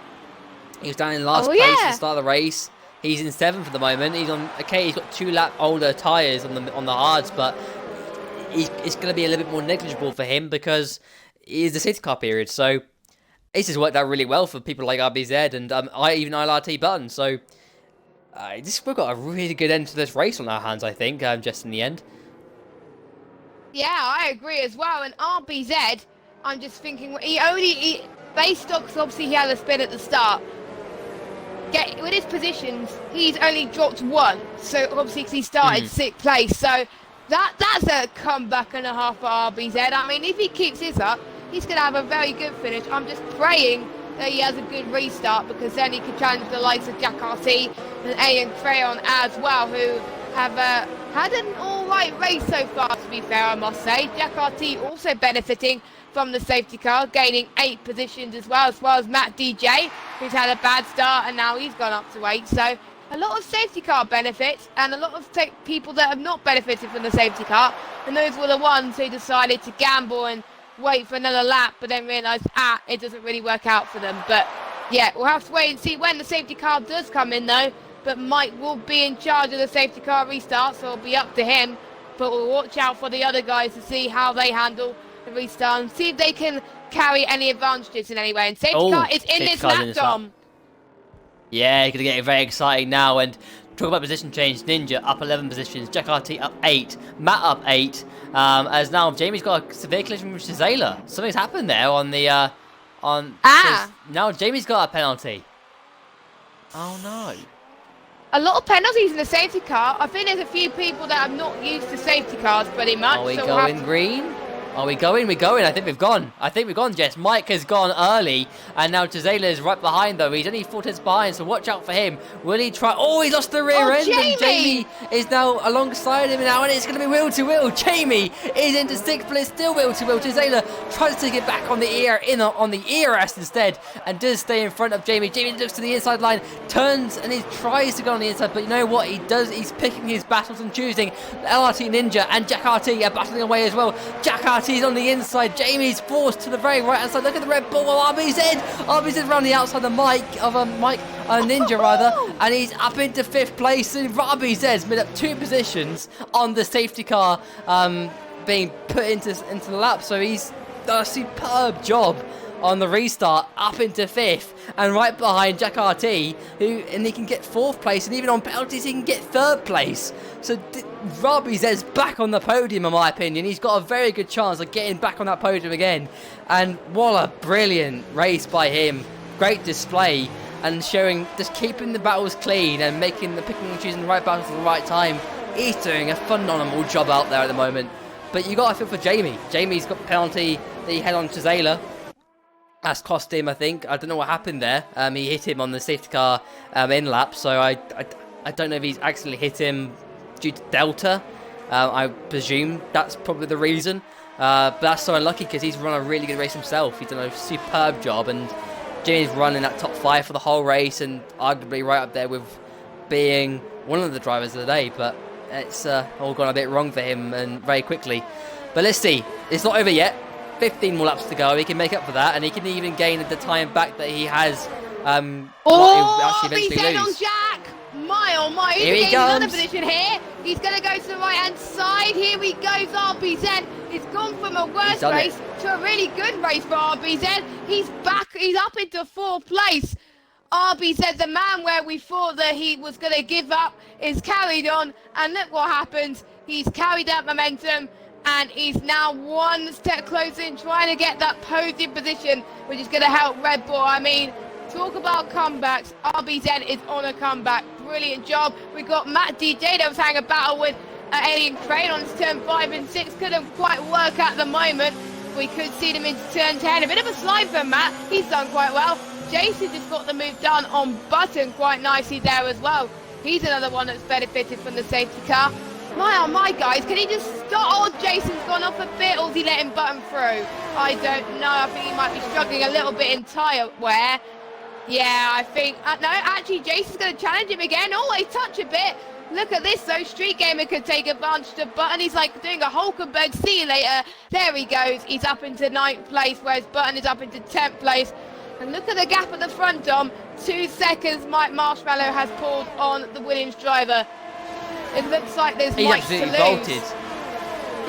he was down in last place at the start of the race. He's in 7th at the moment. He's on, okay, he's got 2 lap older tyres on the hards, but it's going to be a little bit more negligible for him because it is the safety car period. So this has worked out really well for people like RBZ and even ILRT Button. So we've got a really good end to this race on our hands, I think, just in the end. Yeah, I agree as well. And RBZ, I'm just thinking, base stocks, obviously he had a spin at the start. With his positions, he's only dropped 1. So obviously he started 6th place. So that's a comeback and a half for RBZ. I mean, if he keeps this up, he's going to have a very good finish. I'm just praying that he has a good restart, because then he could challenge the likes of Jack RT and Ayan Crayon as well, who have had an alright race so far, to be fair, I must say. Jack RT also benefiting from the safety car, gaining 8 positions as well as Matt DJ, who's had a bad start and now he's gone up to 8. So a lot of safety car benefits and a lot of people that have not benefited from the safety car, and those were the ones who decided to gamble and wait for another lap, but then realised, it doesn't really work out for them. But yeah, we'll have to wait and see when the safety car does come in though. But Mike will be in charge of the safety car restart, so it'll be up to him. But we'll watch out for the other guys to see how they handle the restart and see if they can carry any advantages in any way. And safety car is in this lap, Dom. Yeah, going to get very exciting now. And talk about position change. Ninja up 11 positions. Jack RT up 8. Matt up 8. As now Jamie's got a severe collision with Shazayla. Something's happened there on the... Now Jamie's got a penalty. Oh no. A lot of penalties in the safety car. I think there's a few people that are not used to safety cars pretty much. Are we going green? Are we going? We're going. I think we've gone. Jess. Mike has gone early, and now Tazela is right behind, though. He's only 4 tenths behind, so watch out for him. Will he try? Oh, he lost the rear end, and Jamie is now alongside him now, and it's going to be wheel to wheel. Jamie is into 6th, but it's still wheel to wheel. Tazela tries to get back on the ERS instead, and does stay in front of Jamie. Jamie looks to the inside line, turns, and he tries to go on the inside, but you know what he does? He's picking his battles and choosing. LRT Ninja and Jack RT are battling away as well. Jack RT is on the inside. Jamie's forced to the very right hand side. Look at the Red Bull of RBZ around the outside of Ninja rather, and he's up into 5th place. And RBZ's made up 2 positions on the safety car being put into the lap. So he's done a superb job on the restart, up into 5th, and right behind Jack RT, and he can get 4th place, and even on penalties he can get 3rd place. So Robbie Z's back on the podium, in my opinion. He's got a very good chance of getting back on that podium again. And what a brilliant race by him. Great display, and showing, just keeping the battles clean and picking and choosing the right battles at the right time. He's doing a phenomenal job out there at the moment. But you got to feel for Jamie. Jamie's got the penalty that he had on Tazela. That's cost him, I think. I don't know what happened there. He hit him on the safety car in lap, so I don't know if he's actually hit him due to Delta. I presume that's probably the reason. But that's so unlucky because he's run a really good race himself. He's done a superb job, and Jamie's running that top 5 for the whole race, and arguably right up there with being one of the drivers of the day. But it's all gone a bit wrong for him, and very quickly. But let's see. It's not over yet. 15 more laps to go. He can make up for that, and he can even gain the time back that he has. He's head on Jack. My. Here He's he getting another comes. position here. He's going to go to the right-hand side. Here he goes, RBZ. It's gone from a worse race to a really good race for RBZ. He's back. He's up into 4th place. RBZ, the man where we thought that he was going to give up, is carried on. And look what happens. He's carried that momentum, and he's now 1 step closer in trying to get that podium position, which is going to help Red Bull. I mean, talk about comebacks. RBZ is on a comeback. Brilliant job. We got Matt DJ that was having a battle with Alien Crane on his turn 5 and 6. Couldn't quite work at the moment. We could see them into turn 10. A bit of a slide for Matt. He's done quite well. Jason just got the move done on Button quite nicely there as well. He's another one that's benefited from the safety car. My, oh my, guys, can he just stop? Oh, Jason's gone off a bit, or is he letting Button through? I don't know. I think he might be struggling a little bit in tyre wear. Yeah, I think... no, actually, Jason's going to challenge him again. Oh, they touch a bit. Look at this, though. Street Gamer could take advantage of Button. He's like doing a Hulkenberg. See you later. There he goes. He's up into 9th place, whereas Button is up into 10th place. And look at the gap at the front, Dom. 2 seconds Mike Marshmallow has pulled on the Williams driver. It looks like there's much to lose. Bolted.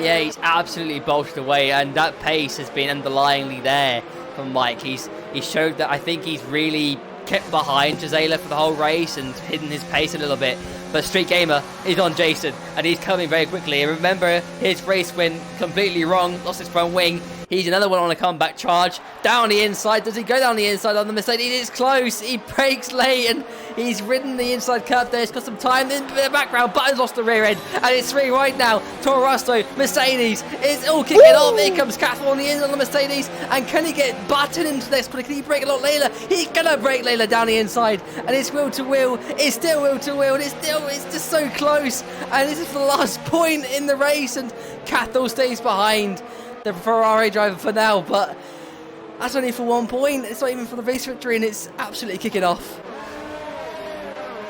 Yeah, he's absolutely bolted away, and that pace has been underlyingly there from Mike. He showed that I think he's really kept behind Gisela for the whole race and hidden his pace a little bit. But Street Gamer is on Jason, and he's coming very quickly. And remember, his race went completely wrong, lost his front wing. He's another one on a comeback charge. Down the inside. Does he go down the inside on the Mercedes? It is close. He brakes late and he's ridden the inside curb there. He's got some time in the background. Button's lost the rear end. And it's 3 right now. Toro Rosso, Mercedes. It's all kicking off. Here comes Cathal on the inside on the Mercedes. And can he get Button into this? Can he brake a lot later? He's going to brake Layla down the inside. And it's wheel to wheel. It's still wheel to wheel. And it's just so close. And this is the last point in the race. And Cathal stays behind the Ferrari driver for now, but that's only for 1 point. It's not even for the race victory, and it's absolutely kicking off.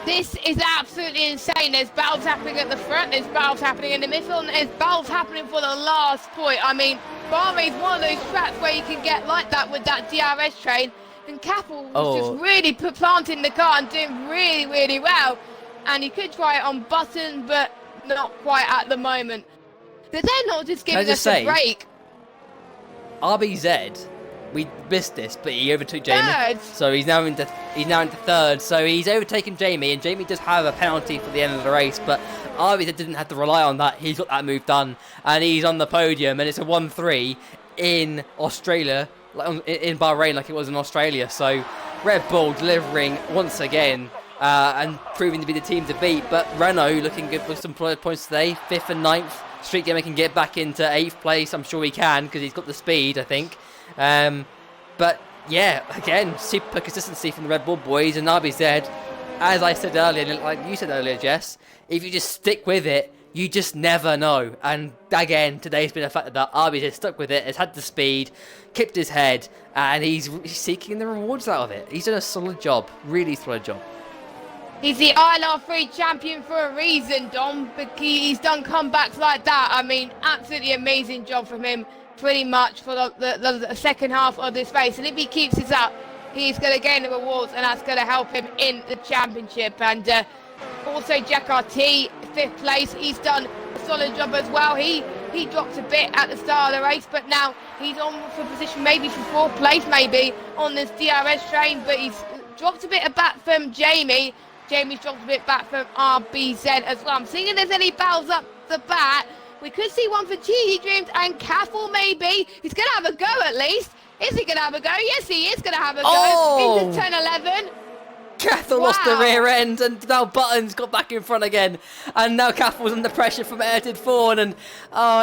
This is absolutely insane. There's battles happening at the front, there's battles happening in the middle, and there's battles happening for the last point. I mean, Bahrain's one of those tracks where you can get like that with that DRS train, and Cappel was just really planting the car and doing really, really well. And he could try it on Button, but not quite at the moment. But they're not just giving us a break. RBZ, we missed this, but he overtook Jamie. Third. So he's now into third. So he's overtaken Jamie, and Jamie does have a penalty for the end of the race, but RBZ didn't have to rely on that. He's got that move done, and he's on the podium, and it's a 1-3 in Australia, in Bahrain, like it was in Australia. So Red Bull delivering once again. And proving to be the team to beat, but Renault looking good with some points today, 5th and 9th. Street Gamer can get back into 8th place. I'm sure he can because he's got the speed, I think. But yeah, again, super consistency from the Red Bull boys. And RBZ, as I said earlier, like you said earlier, Jess, if you just stick with it, you just never know. And again, today's been a fact that RBZ stuck with it, has had the speed, kept his head, and he's seeking the rewards out of it. He's done a solid job, really solid job. He's the ILR3 champion for a reason, Dom, because he's done comebacks like that. I mean, absolutely amazing job from him, pretty much for the second half of this race. And if he keeps this up, he's going to gain the rewards, and that's going to help him in the championship. And also Jack RT, 5th place. He's done a solid job as well. He dropped a bit at the start of the race, but now he's on for position maybe for 4th place, maybe, on this DRS train. But he's dropped a bit of back from Jamie. Jamie's dropped a bit back from RBZ as well. I'm seeing if there's any battles up the bat. We could see one for Cheesy Dreams and Cathal maybe. He's going to have a go at least. Is he going to have a go? Yes, he is going to have a go. Into 10-11. Cathal lost the rear end, and now Button's got back in front again. And now Cathal's under pressure from Ayrton Fawn, and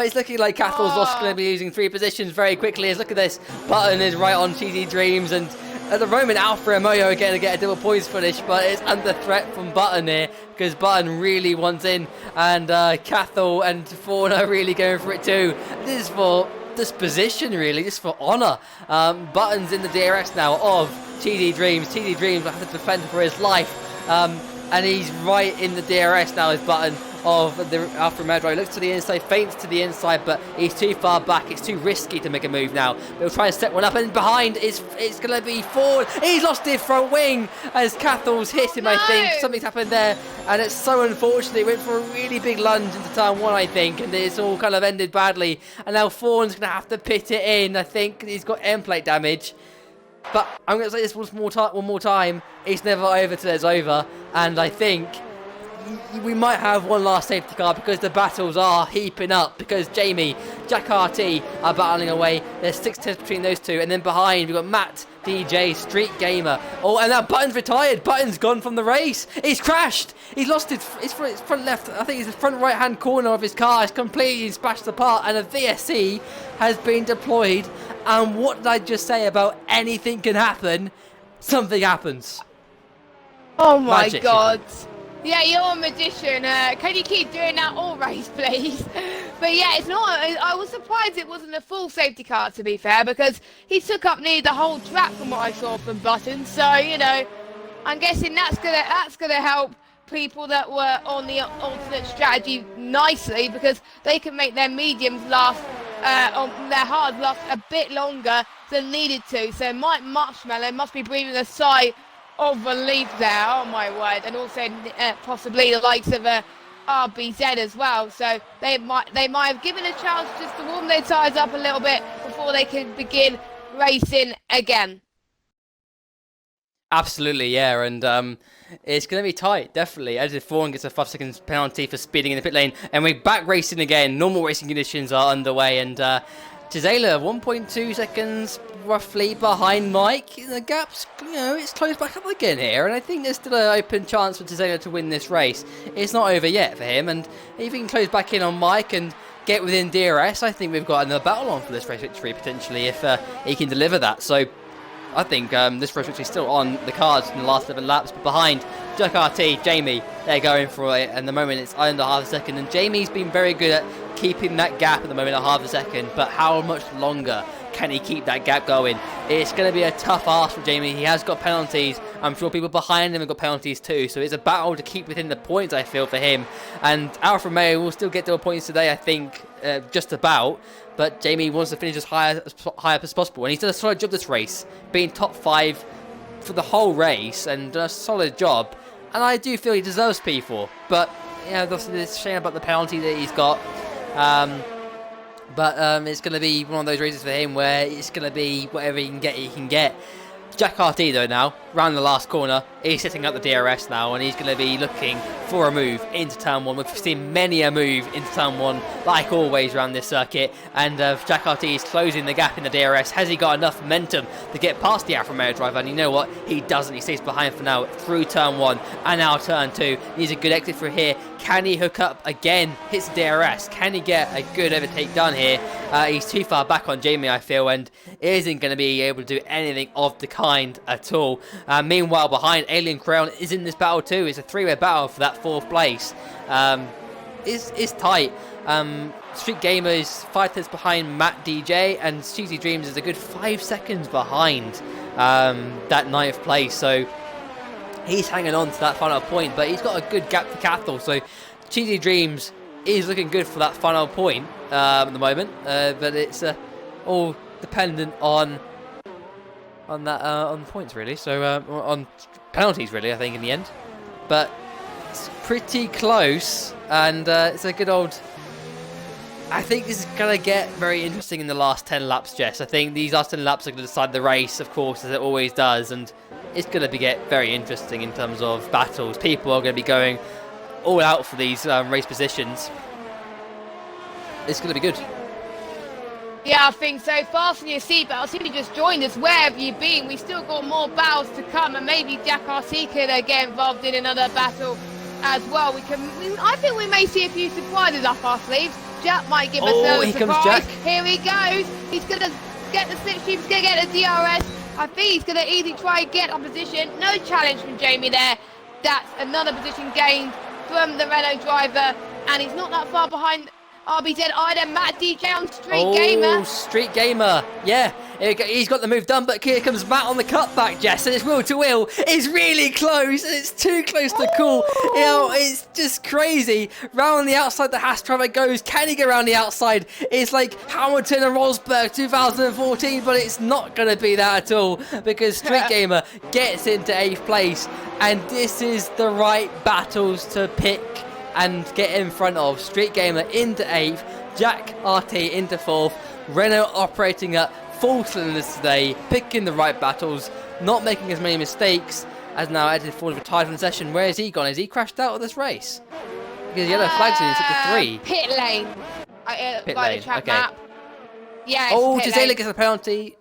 it's looking like Cathal's going to be losing 3 positions very quickly. As look at this, Button is right on Cheesy Dreams, and at the moment, Alpha and Moyo are going to get a double points finish, but it's under threat from Button here because Button really wants in, and Cathal and Fawn are really going for it too. This is for this position, really, just for honour. Button's in the DRS now of Cheesy Dreams. Cheesy Dreams will have to defend for his life, and he's right in the DRS now, is Button of the Alfa Romeo driver. Looks to the inside, feints to the inside, but he's too far back. It's too risky to make a move now. They'll try and set one up, and behind it's going to be Ford. He's lost his front wing as Cathal's hit him, I think. Something's happened there, and it's so unfortunate. It went for a really big lunge into turn 1, I think, and it's all kind of ended badly. And now Fawn's going to have to pit it in, I think. He's got end plate damage. But I'm going to say this one more time. It's never over till it's over, and I think we might have one last safety car because the battles are heaping up, because Jamie, Jack RT are battling away. There's 6 tenths between those two, and then behind we've got Matt, DJ, Street Gamer. Oh, and that Button's retired. Button's gone from the race. He's crashed. He's lost his front left, I think it's the front right hand corner of his car is completely smashed apart, and a VSC has been deployed. And what did I just say about anything can happen? Something happens. Oh my Magic. God. Yeah, you're a magician. Can you keep doing that all race, please? But yeah, it's not. I was surprised it wasn't a full safety car, to be fair, because he took up nearly the whole track from what I saw from Button. So you know, I'm guessing that's gonna help people that were on the alternate strategy nicely because they can make their mediums last, on their hards last a bit longer than needed to. So Mike Marshmallow must be breathing a sigh of relief there. Oh my word! And also possibly the likes of RBZ as well. So they might have given a chance just to warm their tyres up a little bit before they can begin racing again. Absolutely, yeah, and it's going to be tight, definitely. Edit Vaughan gets a 5 seconds penalty for speeding in the pit lane, and we're back racing again. Normal racing conditions are underway, and Gisela, 1.2 seconds roughly behind Mike. The gap's, it's closed back up again here, and I think there's still an open chance for Gisela to win this race. It's not over yet for him, and if he can close back in on Mike and get within DRS, I think we've got another battle on for this race victory, potentially, if he can deliver that. So I think this race victory is still on the cards in the last 11 laps, but behind Jack RT, Jamie, they're going for it, and the moment it's under half a second, and Jamie's been very good at keeping that gap at the moment at half a second, but how much longer can he keep that gap going? It's going to be a tough ask for Jamie. He has got penalties. I'm sure people behind him have got penalties too, so it's a battle to keep within the points, I feel, for him. And Alfa Romeo will still get to the points today, I think, just about, but Jamie wants to finish as high up as possible, and he's done a solid job this race, being top 5 for the whole race, and done a solid job, and I do feel he deserves P4, but there's a shame about the penalty that he's got. But it's going to be one of those races for him where it's going to be whatever he can get. Jack RT, though, now, round the last corner, he's setting up the DRS now, and he's going to be looking for a move into turn 1. We've seen many a move into turn 1, like always around this circuit, and Jack RT is closing the gap in the DRS. Has he got enough momentum to get past the Alfa Romeo driver? And you know what? He doesn't. He stays behind for now through turn 1 and now turn 2. Needs a good exit for here. Can he hook up again? Hits the DRS. Can he get a good overtake done here? He's too far back on Jamie, I feel, and isn't going to be able to do anything of the kind at all. Meanwhile, behind, Alien Crown is in this battle too. It's a 3-way battle for that 4th place. It's tight. Street Gamer is 5 tenths behind Matt DJ, and Cheesy Dreams is a good 5 seconds behind that 9th place. So he's hanging on to that final point, but he's got a good gap to Cathal. So Cheesy Dreams is looking good for that final point at the moment, but it's all dependent on points really. So on penalties really, I think, in the end. But it's pretty close, and it's a good old. I think this is going to get very interesting in the last 10 laps, Jess. I think these last 10 laps are going to decide the race, of course, as it always does, and it's going to get very interesting in terms of battles. People are going to be going all out for these race positions. It's going to be good. Yeah, I think so. Fasten your seatbelts. If you just joined us, where have you been? We've still got more battles to come, and maybe Jack RT could get involved in another battle as well. I think we may see a few surprises up our sleeves. Jack might give us a surprise. Comes Jack. Here he goes. He's going to get the slipstream. He's going to get the DRS. I think he's going to easily try and get a position. No challenge from Jamie there. That's another position gained from the Renault driver, and he's not that far behind RBZ either. Matt DJ on Street Gamer. Street Gamer, yeah. He's got the move done, but here comes Matt on the cutback, Jess, and it's wheel to wheel. It's really close, and it's too close to call. It's just crazy. Round the outside, the Haas driver goes. Can he go around the outside? It's like Hamilton and Rosberg 2014, but it's not going to be that at all, because Street Gamer gets into 8th place, and this is the right battles to pick and get in front of. Street Gamer into 8th, Jack RT into 4th, Renault operating at full cylinders today, picking the right battles, not making as many mistakes, as now Edith Ford retired from the session. Where has he gone? Has he crashed out of this race? Because yellow flags in sector 3. Pit lane. Pit by lane, the track okay. map. Yeah, Gisela gets a penalty.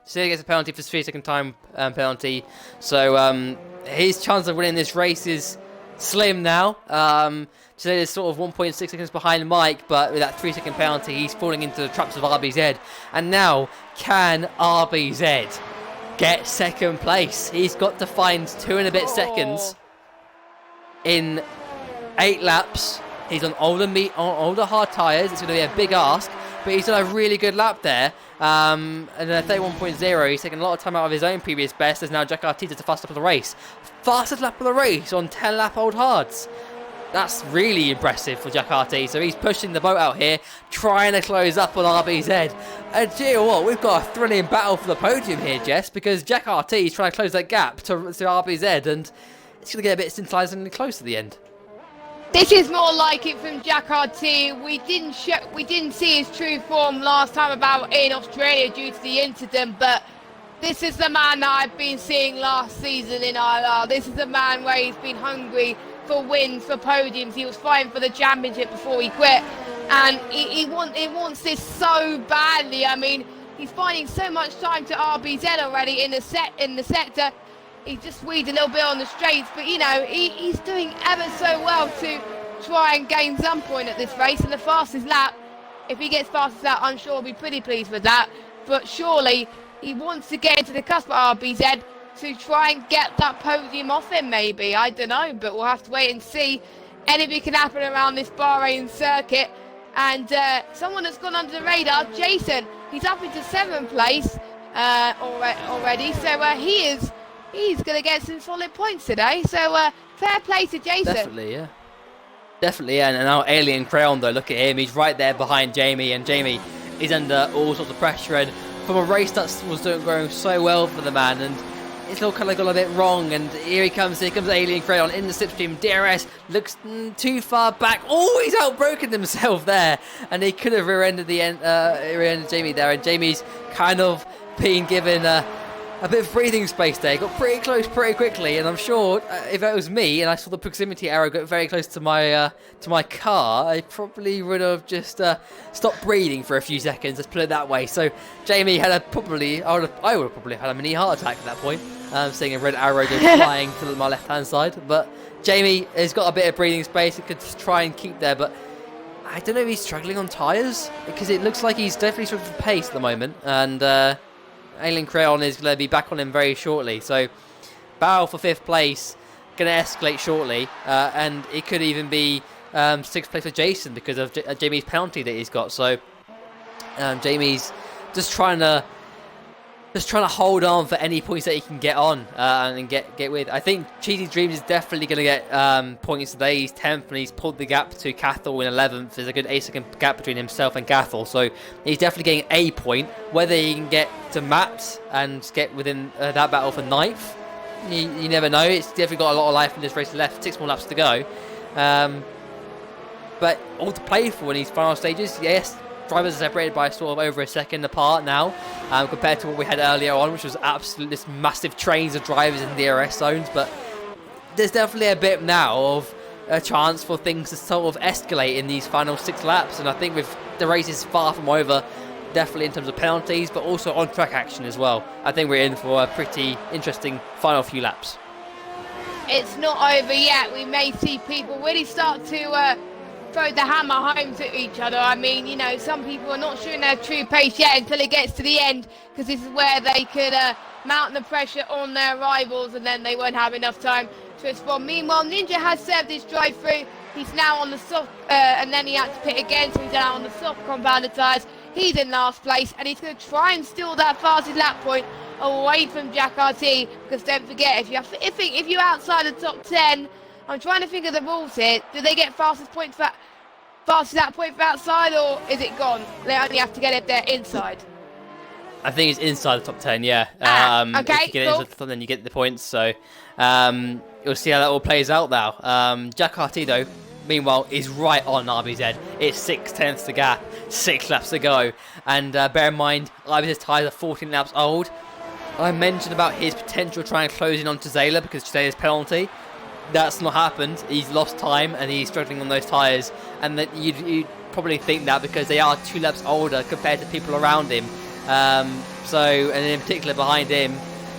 Gisela gets a penalty for 3-second time penalty. So his chance of winning this race is slim now. Gisela is sort of 1.6 seconds behind Mike, but with that 3-second penalty, he's falling into the traps of RBZ. And now, can RBZ get second place? He's got to find 2 and a bit seconds. in 8 laps. He's on older hard tyres. It's going to be a big ask, but he's done a really good lap there. And then 31.0, he's taken a lot of time out of his own previous best, as now Jack RT does the fastest lap of the race. Fastest lap of the race on 10 lap old hards. That's really impressive for Jack RT. So he's pushing the boat out here, trying to close up on RBZ. And do you know what? We've got a thrilling battle for the podium here, Jess, because Jack RT is trying to close that gap to RBZ, and it's going to get a bit scintillatingly close to the end. This is more like it from Jack RT. We didn't see his true form last time about in Australia due to the incident, but this is the man that I've been seeing last season in ILR. This is the man where he's been hungry for wins, for podiums. He was fighting for the championship before he quit, and he wants this so badly. I mean, he's finding so much time to RBZ already in the sector. He's just weeded a little bit on the straights, but you know, he's doing ever so well to try and gain some point at this race. And the fastest lap, if he gets fastest lap, I'm sure he'll be pretty pleased with that. But surely he wants to get into the cusp of RBZ to try and get that podium off him, maybe. I don't know, but we'll have to wait and see. Anything can happen around this Bahrain circuit. And someone that's gone under the radar, Jason, he's up into 7th place already. So he's going to get some solid points today. So fair play to Jason. Definitely, yeah. Definitely, yeah. And now Alien Crayon, though, look at him. He's right there behind Jamie, and Jamie is under all sorts of pressure. And from a race that was going so well for the man, and it's all kind of gone a bit wrong. And here comes Alien Crayon in the slipstream. DRS looks too far back. Oh, he's outbroken himself there, and he could have rear-ended Jamie there. And Jamie's kind of being given a bit of breathing space there. Got pretty close pretty quickly, and I'm sure if it was me and I saw the proximity arrow get very close to my car, I probably would have just stopped breathing for a few seconds. Let's put it that way. So Jamie had I would have probably had a mini heart attack at that point. Seeing a red arrow go flying to my left hand side, but Jamie has got a bit of breathing space. He could just try and keep there, but I don't know if he's struggling on tyres, because it looks like he's definitely struggling for pace at the moment, and Alien Crayon is going to be back on him very shortly. So battle for 5th place going to escalate shortly, and it could even be 6th place for Jason because of Jamie's penalty that he's got. So Jamie's just trying to hold on for any points that he can get on and get with. I think Cheesy Dreams is definitely going to get points today. He's 10th, and he's pulled the gap to Cathal in 11th. There's a good 8-second gap between himself and Cathal, so he's definitely getting a point. Whether he can get to Matt and get within that battle for 9th, you never know. It's definitely got a lot of life in this race left. 6 more laps to go. But all to play for in these final stages. Yes, drivers are separated by sort of over a second apart now, compared to what we had earlier on, which was absolutely this massive trains of drivers in the DRS zones. But there's definitely a bit now of a chance for things to sort of escalate in these final 6 laps. And I think with the race is far from over, definitely in terms of penalties, but also on track action as well. I think we're in for a pretty interesting final few laps. It's not over yet. We may see people really start to throw the hammer home to each other. I mean, you know, some people are not showing their true pace yet until it gets to the end, because this is where they could mount the pressure on their rivals, and then they won't have enough time to respond. Meanwhile, Ninja has served his drive through. He's now on the soft, and then he had to pit again, so he's now on the soft compounded tyres. He's in last place, and he's going to try and steal that fastest lap point away from Jack RT, because don't forget, if you're outside the top 10, I'm trying to think of the rules here. Do they get fastest lap point for outside, or is it gone? They only have to get it there inside. I think it's inside the top 10, yeah. Okay, if you get into the top, then you get the points. So you'll see how that all plays out now. Jack RT, though, meanwhile, is right on RBZ. It's 6/10 to gap, 6 laps to go. And bear in mind, RBZ's tyres are 14 laps old. I mentioned about his potential trying to close in onto Zayla because of Zayla's penalty. That's not happened. He's lost time and he's struggling on those tyres. And that you'd probably think that because they are 2 laps older compared to people around him. And in particular behind him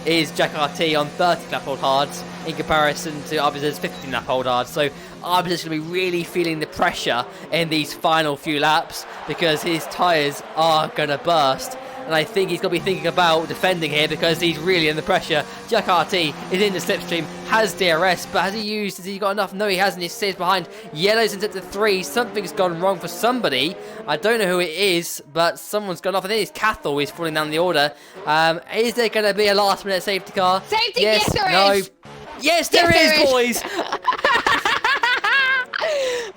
is Jack RT on 30 lap old hards in comparison to RBZ's 15 lap old hards. So RBZ's going to be really feeling the pressure in these final few laps because his tyres are going to burst. and I think he's got to be thinking about defending here because he's really under pressure. Jack RT is in the slipstream, has DRS, but has he got enough? No, he hasn't. He stays behind. Yellow's into the 3. Something's gone wrong for somebody. I don't know who it is, but someone's gone off. I think it's Cathal who's falling down the order. Is there going to be a last-minute safety car? Safety, yes, there is. Yes, there is, boys.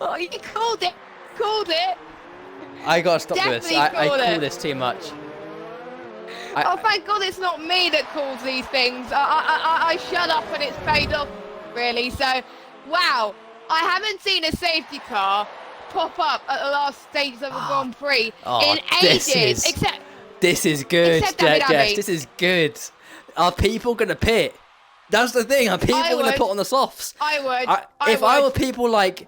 Oh, you called it. Called it. I gotta stop this. I call this too much. Oh, thank God it's not me that calls these things. I shut up and it's paid off, really. So, wow. I haven't seen a safety car pop up at the last stages of a Grand Prix in ages. This is good, Jess. This is good. Are people going to pit? That's the thing. Are people going to put on the softs? I would. If I were people like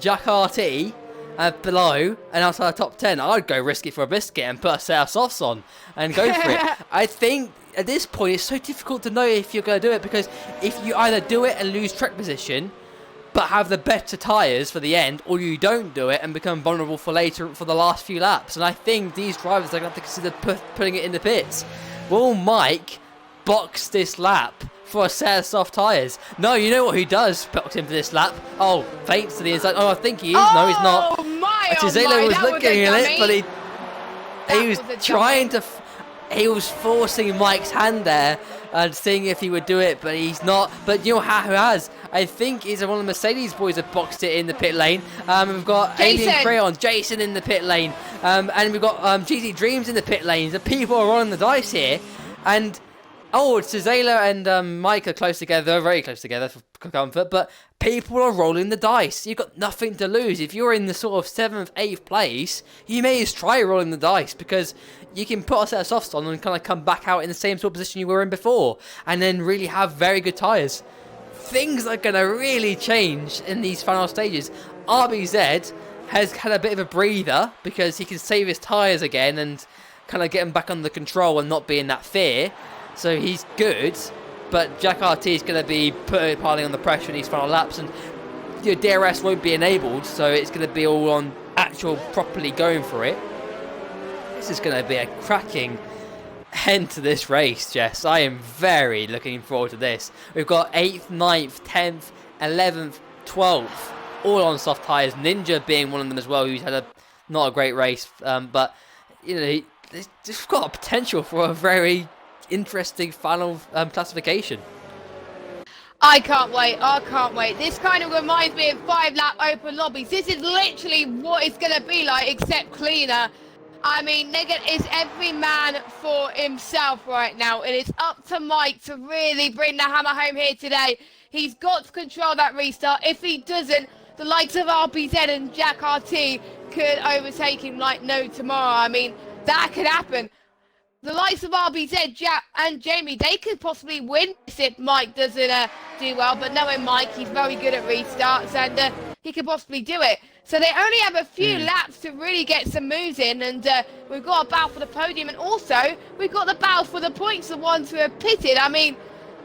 Jack RT below and outside the top 10, I'd go risk it for a biscuit and put a set of softs on and go for it. I think at this point it's so difficult to know if you're going to do it, because if you either do it and lose track position but have the better tyres for the end, or you don't do it and become vulnerable for the last few laps. And I think these drivers are going to have to consider putting it in the pits. Will Mike box this lap for a set of soft tyres? No, you know what he does box him for this lap? Oh, feints to the inside. Oh, I think he is. No, he's not. Chiselo was looking at it, but he was trying to... He was forcing Mike's hand there and seeing if he would do it, but he's not. But you know who has? I think it's one of the Mercedes boys that boxed it in the pit lane. We've got Alien Crayons, Jason in the pit lane, and we've got GT Dreams in the pit lane. The people are rolling the dice here, and Cizela and Mike are close together, very close together for comfort, but people are rolling the dice. You've got nothing to lose. If you're in the sort of 7th, 8th place, you may just try rolling the dice, because you can put a set of softs on and kind of come back out in the same sort of position you were in before, and then really have very good tyres. Things are going to really change in these final stages. RBZ has had a bit of a breather because he can save his tyres again and kind of get them back under control and not be in that fear. So he's good, but Jack RT is going to be piling on the pressure in these final laps, and your DRS won't be enabled, so it's going to be all on actual properly going for it. This is going to be a cracking end to this race, Jess. I am very looking forward to this. We've got 8th, 9th, 10th, 11th, 12th, all on soft tyres. Ninja being one of them as well, who's had not a great race, but you know, he's got a potential for a very interesting final classification. I can't wait. This kind of reminds me of 5-lap open lobbies. This is literally what it's going to be like, except cleaner. I mean, it's every man for himself right now. It is up to Mike to really bring the hammer home here today. He's got to control that restart. If he doesn't, the likes of RBZ and Jack RT could overtake him like no tomorrow. I mean, that could happen. The likes of RBZ, Jack and Jamie, they could possibly win this if Mike doesn't do well. But knowing Mike, he's very good at restarts, and he could possibly do it. So they only have a few laps to really get some moves in, and we've got a battle for the podium, and also we've got the battle for the points, the ones who are pitted. I mean,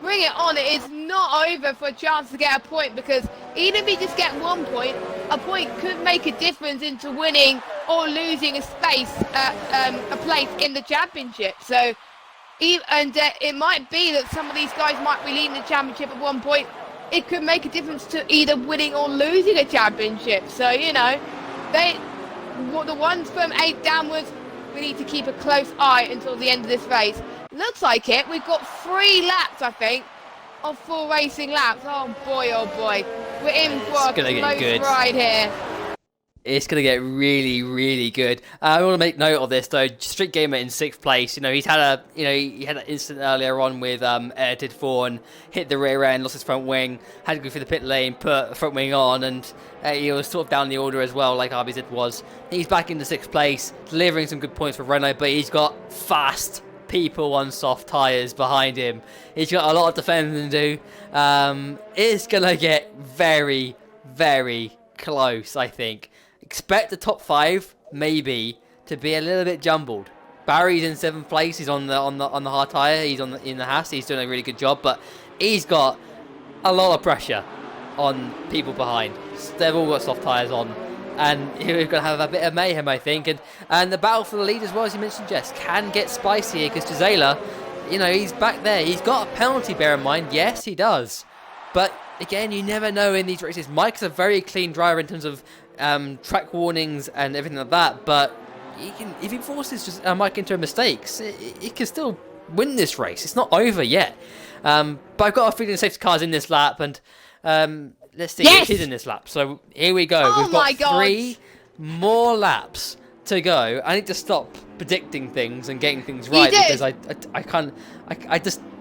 bring it on. It is not over for a chance to get a point, because even if you just get 1 point, a point could make a difference into winning or losing a space, a place in the championship. So, it might be that some of these guys might be leading the championship at 1 point. It could make a difference to either winning or losing a championship. So, you know, the ones from 8 downwards, we need to keep a close eye until the end of this race. Looks like it. We've got 3 laps, I think, of full racing laps. Oh boy, oh boy. We're in for a close ride here. It's going to get really, really good. I want to make note of this, though. Street Gamer in 6th place. You know, he had an incident earlier on with edited 4 and hit the rear end, lost his front wing, had to go through the pit lane, put front wing on, and he was sort of down the order as well, like RBZ was. He's back into 6th place, delivering some good points for Renault, but he's got fast people on soft tyres behind him. He's got a lot of defending to do. It's going to get very, very close, I think. Expect the top 5 maybe to be a little bit jumbled. Barry's in 7th place. He's on the hard tyre. He's in the Haas. He's doing a really good job, but he's got a lot of pressure on people behind. They've all got soft tyres on. And here we're going to have a bit of mayhem, I think. And the battle for the lead as well, as you mentioned, Jess, can get spicy here because Gisela, you know, he's back there. He's got a penalty, bear in mind. Yes, he does. But again, you never know in these races. Mike's a very clean driver in terms of track warnings and everything like that. But if he forces Mike into mistakes, he can still win this race. It's not over yet. But I've got a feeling the safety car's in this lap. And let's see if it is in this lap. So here we go. Oh, we've got 3 more laps to go. I need to stop predicting things and getting things right because I can't.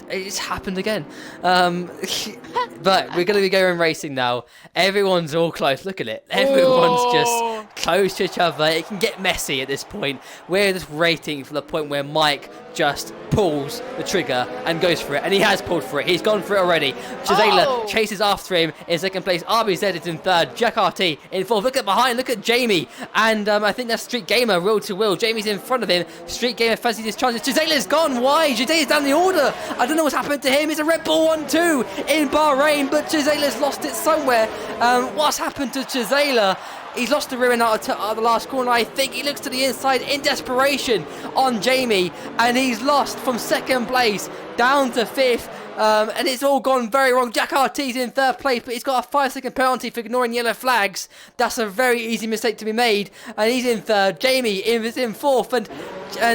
It's happened again. But we're going to be going racing now. Everyone's all close. Look at it. Everyone's just close to each other. It can get messy at this point. We're just waiting for the point where Mike just pulls the trigger and goes for it. And he has pulled for it. He's gone for it already. Gisela chases after him in second place. RBZ is in third. Jack RT in fourth. Look at behind. Look at Jamie. And I think that's Street Gamer, Will to Will. Jamie's in front of him. Street Gamer fancies his chances. Gisela's gone. Why? Gisela's down the order. I don't know what's happened to him. It's a Red Bull 1-2 in Bahrain, but Gisela's lost it somewhere. What's happened to Gisela? He's lost the rear end out of the last corner. I think he looks to the inside in desperation on Jamie, and he's lost from second place down to fifth. And it's all gone very wrong. Jack RT's in third place, but he's got a 5-second penalty for ignoring yellow flags. That's a very easy mistake to be made. And he's in third. Jamie is in fourth, and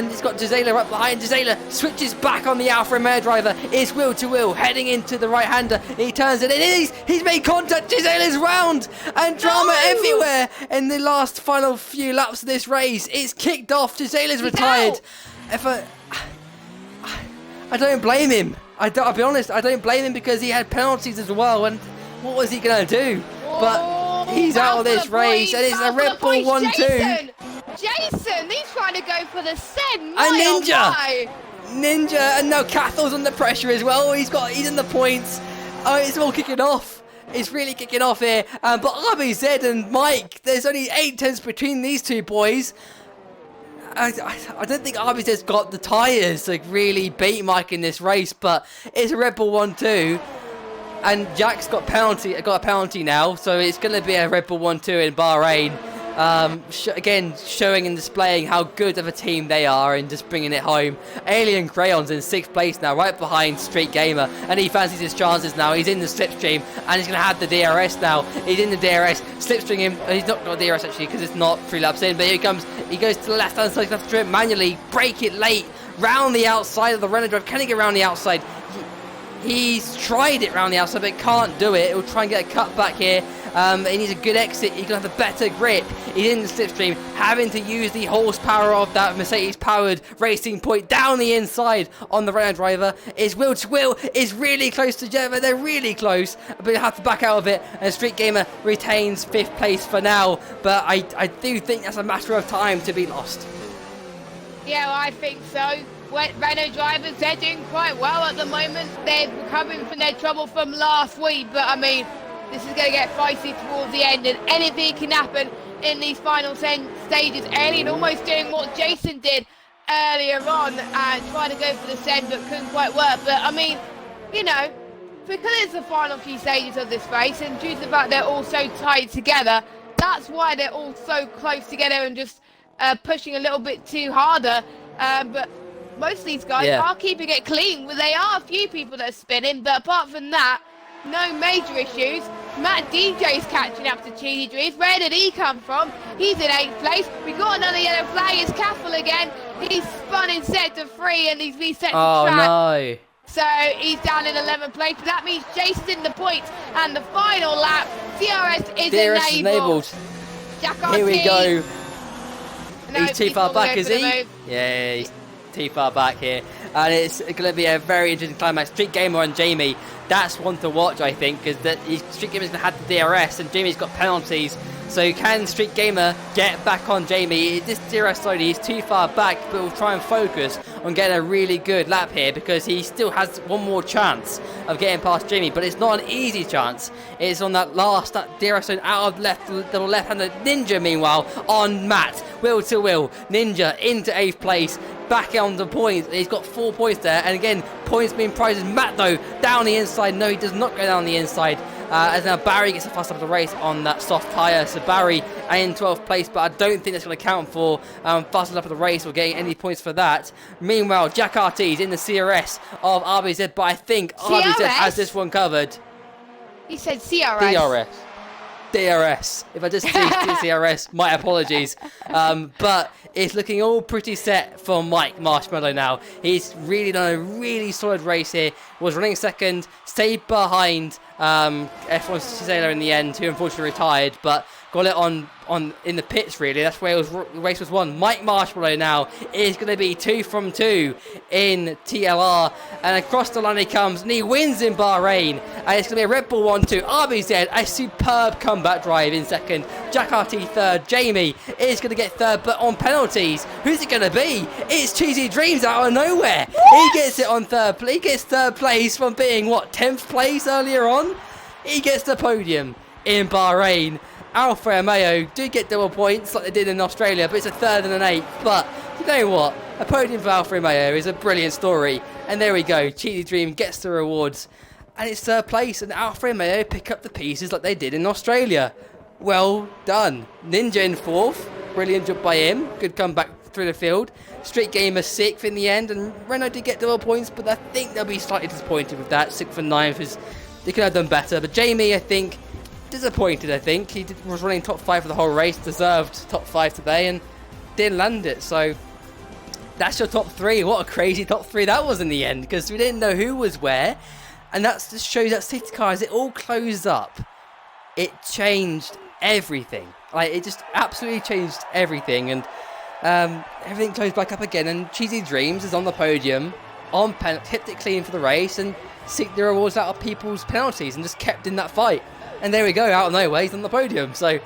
he's got Gisela up behind. Gisela switches back on the Alfa Romeo driver. It's Will to Will heading into the right-hander. He turns it in. He's made contact. Gisela's round, and drama everywhere in the last final few laps of this race. It's kicked off. Gisela's retired. I don't blame him. I'll be honest, I don't blame him because he had penalties as well, and what was he going to do? But he's out of this race, and it's a Red Bull 1-2. Jason, he's trying to go for the send. Ninja, and now Cathal's under pressure as well. He's in the points. Oh, it's all kicking off. It's really kicking off here. But RBZ and Mike, there's only 8 tenths between these two boys. I don't think RBZ's got the tyres to really beat Mike in this race, but it's a Red Bull 1-2, and Jack's got a penalty now, so it's going to be a Red Bull 1-2 in Bahrain. Again, showing and displaying how good of a team they are and just bringing it home. Alien Crayon's in 6th place now, right behind Street Gamer, and he fancies his chances now. He's in the slipstream, and he's going to have the DRS now. He's in the DRS, slipstream him. He's not got DRS actually because it's not 3 laps in, but here he comes. He goes to the left-hand side, he's going to have to do it manually, brake it late, round the outside of the Renault drive. Can he get around the outside? He's tried it round the outside, but can't do it. He'll try and get a cut back here. He needs a good exit. He's going to have a better grip. He's in the slipstream, having to use the horsepower of that Mercedes-powered Racing Point down the inside on the Renault driver. Is Will to Will is really close together. They're really close, but he'll have to back out of it. And Street Gamer retains 5th place for now. But I do think that's a matter of time to be lost. Yeah, well, I think so. Renault drivers, they're doing quite well at the moment. They're recovering from their trouble from last week, but I mean, this is going to get feisty towards the end, and anything can happen in these final 10 stages. Alien almost doing what Jason did earlier on and trying to go for the send, but couldn't quite work. But I mean, you know, because it's the final few stages of this race, and due to the fact they're all so tied together, that's why they're all so close together and just pushing a little bit too harder. But most of these guys are keeping it clean. Well, there are a few people that are spinning, but apart from that, no major issues. Matt DJ's catching up to Cheesy Dreams. Where did he come from? He's in 8th place. We got another yellow flag. It's Caffel again. He's spun in sector 3 and he's reset the track. No. So he's down in 11th place. But that means Jason's in the points. And the final lap, DRS is enabled. Jack RT. Here we go. No, he's too far back, is he? Yeah, he's too far back here. And it's going to be a very interesting climax. Street Gamer and Jamie, that's one to watch, I think, because Street Gamer's going to have the DRS and Jamie's got penalties. So can Street Gamer get back on Jamie? This DRS slowly, he's too far back, but we'll try and focus on getting a really good lap here because he still has one more chance of getting past Jamie, but it's not an easy chance. It's on that DRS zone out of the left-hander. Ninja, meanwhile, on Matt. Will to Will. Ninja into 8th place. Back on the points. He's got 4 points there. And again, points being prized. Matt, though, down the inside. No, he does not go down the inside. As now Barry gets the fast lap of the race on that soft tyre. So Barry in 12th place, but I don't think that's going to count for fastest lap of the race or getting any points for that. Meanwhile, Jack RT's in the CRS of RBZ, but I think RBZ has this one covered. He said CRS. DRS. DRS. If I just see CRS, my apologies. But it's looking all pretty set for Mike Marshmallow now. He's really done a really solid race here. Was running second, stayed behind F1's Cesaro in the end, who unfortunately retired, but got it on in the pits really. That's where the race was won. Mike Marshmallow now is going to be 2 from 2 in TLR, and across the line he comes and he wins in Bahrain, and it's going to be a Red Bull 1-2. RBZ, a superb comeback drive in second. Jack RT third. Jamie is going to get third, but on penalties, who's it going to be? It's Cheesy Dreams out of nowhere. He gets it on third. He gets third place from being 10th place earlier on. He gets the podium in Bahrain. Alfa Romeo do get double points like they did in Australia, but it's a third and an eighth. But you know what? A podium for Alfa Romeo is a brilliant story. And there we go. Cheesy Dream gets the rewards. And it's third place. And Alfa Romeo pick up the pieces like they did in Australia. Well done. Ninja in fourth. Brilliant job by him. Good comeback through the field. Street Gamer 6th in the end. And Renault did get double points, but I think they'll be slightly disappointed with that. 6th and 9th is they could have done better. But Jamie, I think, disappointed. I think he was running top 5 for the whole race, deserved top 5 today, and didn't land it. So that's your top 3. What a crazy top 3 that was in the end, because we didn't know who was where, and that just shows that safety car, as it all closed up, it changed everything. Like, it just absolutely changed everything, and everything closed back up again. And Cheesy Dreams is on the podium, kept it clean for the race, and seeked the rewards out of people's penalties, and just kept in that fight. And there we go, out of nowhere, he's on the podium. So,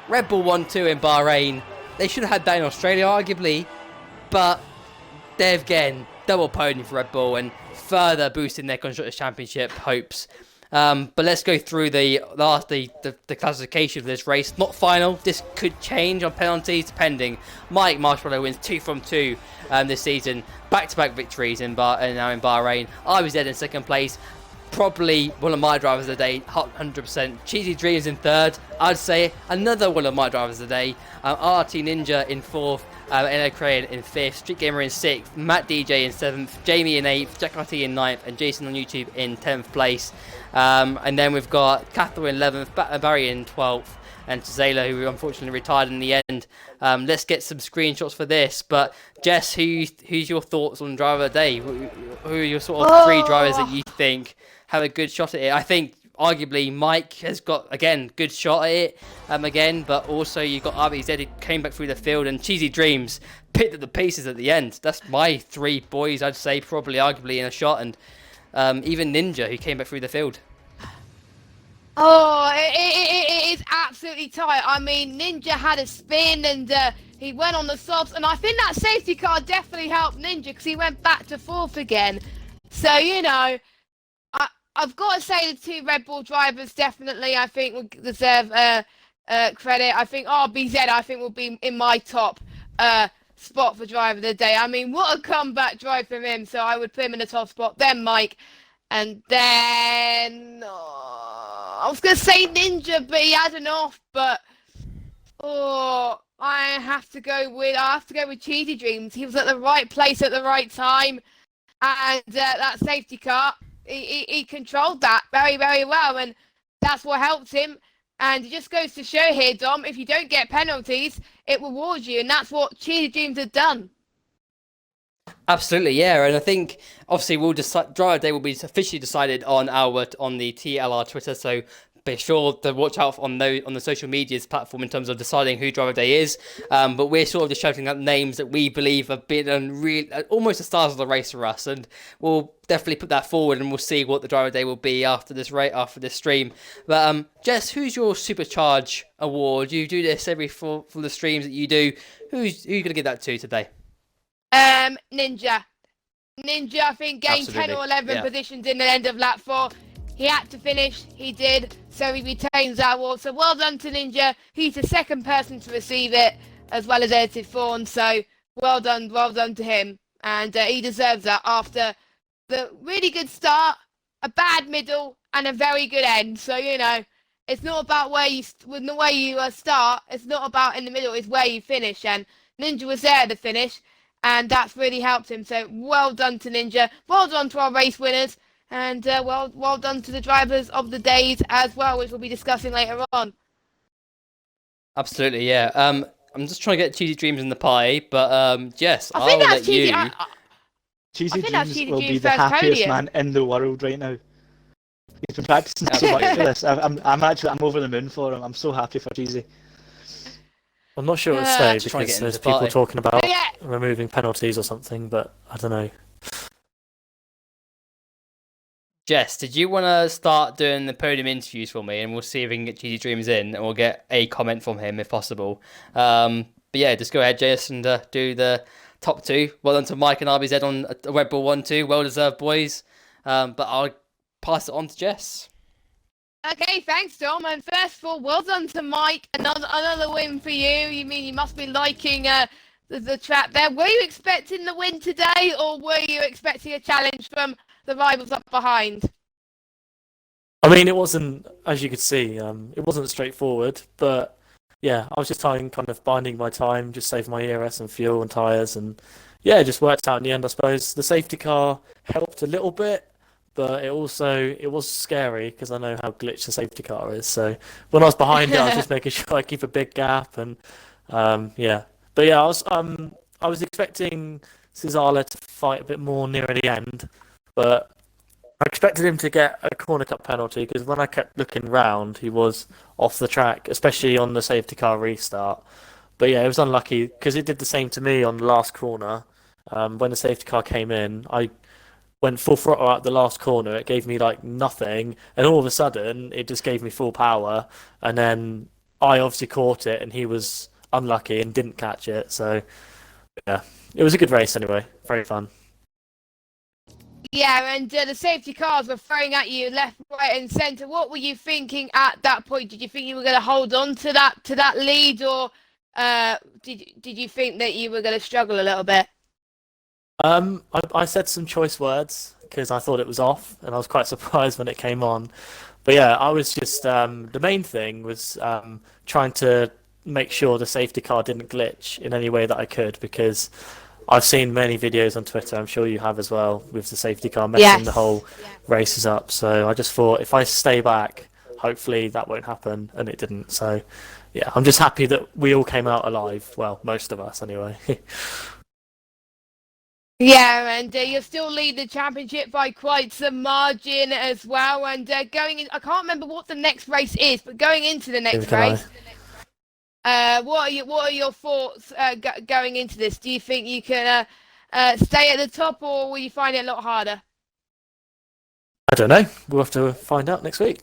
Red Bull 1-2 in Bahrain. They should have had that in Australia, arguably. But, there again, double podium for Red Bull and further boosting their Constructors' Championship hopes. But let's go through the classification for this race. Not final. This could change on penalties, depending. Mike Marshmallow wins 2 from 2 this season. Back-to-back victories now in Bahrain. RBZ in second place. Probably one of my drivers of the day, 100%. Cheesy Dreams in third. I'd say another one of my drivers of the day. RT Ninja in fourth. Eno Crane in fifth. Street Gamer in sixth. Matt DJ in seventh. Jamie in eighth. Jack RT in ninth. And Jason on YouTube in 10th place. And then we've got Cathal in 11th. Barry in 12th. And Zayla, who unfortunately retired in the end. Let's get some screenshots for this. But Jess, who's your thoughts on driver of the day? Who are your sort of 3 drivers that you think have a good shot at it? I think arguably Mike has got, again, good shot at it again, but also you've got RBZ who came back through the field, and Cheesy Dreams picked up the pieces at the end. That's my 3 boys, I'd say, probably arguably in a shot, and even Ninja who came back through the field. Oh, it is absolutely tight. I mean, Ninja had a spin and he went on the softs, and I think that safety car definitely helped Ninja because he went back to 4th again. So, you know, I've got to say the 2 Red Bull drivers definitely, I think, will deserve credit. I think RBZ, I think, will be in my top spot for driver of the day. I mean, what a comeback drive from him. So I would put him in the top spot. Then Mike. And then I was going to say Ninja, but he had an off. But I have to go with Cheesy Dreams. He was at the right place at the right time, and that safety car, he controlled that very, very well, and that's what helped him. And it just goes to show here, Dom, if you don't get penalties, it rewards you, and that's what Cheesy Dreams had done. Absolutely, yeah, and I think obviously we'll decide. Driver Day will be officially decided on the TLR Twitter, so be sure to watch out on the social medias platform in terms of deciding who Driver Day is. But we're sort of just shouting out names that we believe have been almost the stars of the race for us, and we'll definitely put that forward, and we'll see what the Driver Day will be after this stream. But Jess, who's your Supercharge award? You do this every for the streams that you do. Who you gonna give that to today? Ninja, I think, gained Absolutely. 10 or 11 positions in the end of lap 4. He had to finish, he did, so he retains that award. So well done to Ninja. He's the second person to receive it, as well as Edited Fawn. So well done to him. And he deserves that after the really good start a bad middle, and a very good end. So it's not about with the way you start. It's not about in the middle. It's where you finish. And Ninja was there at the finish, and that's really helped him. So well done to Ninja. Well done to our race winners, and well done to the drivers of the days as well, which we'll be discussing later on. Absolutely, yeah. I'm just trying to get Cheesy Dreams in the pie, but Jess, I I think will that's let cheesy. you. Cheesy think that's Dreams Cheesy will be Dreams' the first happiest podium. man in the world right now. He's been practicing so much for this. I'm over the moon for him. I'm so happy for Cheesy. I'm not sure it'll stay Just trying to because get into there's the people party. talking about Yeah. removing penalties or something, but I don't know. Jess, did you want to start doing the podium interviews for me, and we'll see if we can get Cheesy Dreams in, and we'll get a comment from him if possible. But yeah, just go ahead, Jess, and do the top two. Well done to Mike and RBZ on a Red Bull 1-2. Well deserved, boys. But I'll pass it on to Jess. Okay, thanks, Tom. And first of all, well done to Mike. Another win for you. You mean you must be liking the track there. Were you expecting the win today, or were you expecting a challenge from the rivals up behind? I mean, it wasn't, as you could see, it wasn't straightforward, but yeah, I was just kind of biding my time, just save my ERS and fuel and tyres, and yeah, it just worked out in the end, I suppose. The safety car helped a little bit, but it was scary because I know how glitched the safety car is. So when I was behind it, I was just making sure I keep a big gap, and yeah. But yeah, I was expecting Cesala to fight a bit more near the end, but I expected him to get a corner cut penalty because when I kept looking round, he was off the track, especially on the safety car restart. But yeah, it was unlucky because it did the same to me on the last corner. When the safety car came in, I went full throttle at the last corner. It gave me like nothing, and all of a sudden, it just gave me full power. And then I obviously caught it, and he was unlucky and didn't catch it. So yeah, it was a good race anyway. Very fun. Yeah, and the safety cars were throwing at you left, right, and centre. What were you thinking at that point? Did you think you were going to hold on to that lead, or did you think that you were going to struggle a little bit? I said some choice words because I thought it was off, and I was quite surprised when it came on. But yeah, I was just the main thing was trying to make sure the safety car didn't glitch in any way that I could because I've seen many videos on Twitter, I'm sure you have as well, with the safety car messing the whole races up. So I just thought if I stay back, hopefully that won't happen, and it didn't. So yeah, I'm just happy that we all came out alive. Well, most of us anyway. Yeah, and you'll still lead the championship by quite some margin as well. And going in, I can't remember what the next race is, but going into the next race, what are your thoughts going into this? Do you think you can stay at the top, or will you find it a lot harder? I don't know. We'll have to find out next week.